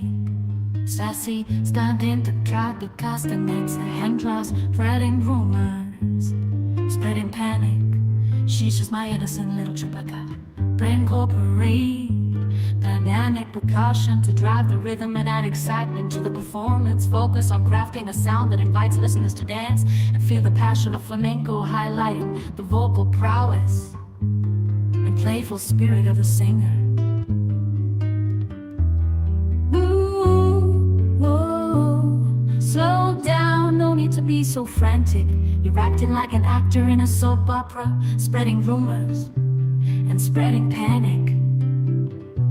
B: Sassy, standing to try to cast the nets. Her hand draws, spreading rumors, spreading panic. She's just my innocent little Tribeca. Brain corporate, dynamic percussion to drive the rhythm and add excitement to the performance. Focus on crafting a sound that invites listeners to dance and feel the passion of flamenco, highlighting the vocal prowess and playful spirit of the singer. Slow down, no need to be so frantic. You're acting like an actor in a soap opera, spreading rumors and spreading panic.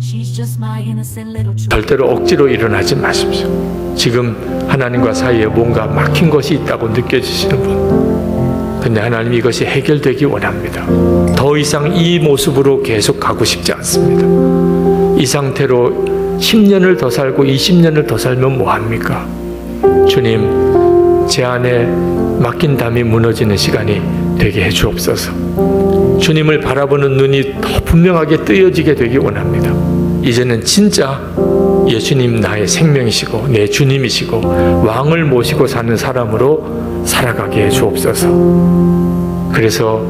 B: She's just my innocent little truth.
A: 절대로 억지로 일어나지 마십시오. 지금 하나님과 사이에 뭔가 막힌 것이 있다고 느껴지시는 분, 근데 하나님 이것이 해결되기 원합니다. 더 이상 이 모습으로 계속 가고 싶지 않습니다. 이 상태로 10년을 더 살고 20년을 더 살면 뭐합니까? 주님, 제 안에 막힌 담이 무너지는 시간이 되게 해주옵소서. 주님을 바라보는 눈이 더 분명하게 뜨여지게 되기 원합니다. 이제는 진짜 예수님 나의 생명이시고 내 주님이시고 왕을 모시고 사는 사람으로 살아가게 해주옵소서. 그래서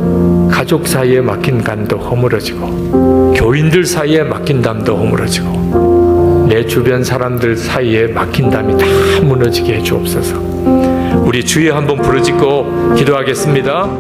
A: 가족 사이에 막힌 간도 허물어지고 교인들 사이에 막힌 담도 허물어지고 내 주변 사람들 사이에 막힌 담이 다 무너지게 해주옵소서. 우리 주여 한번 부르짖고 기도하겠습니다.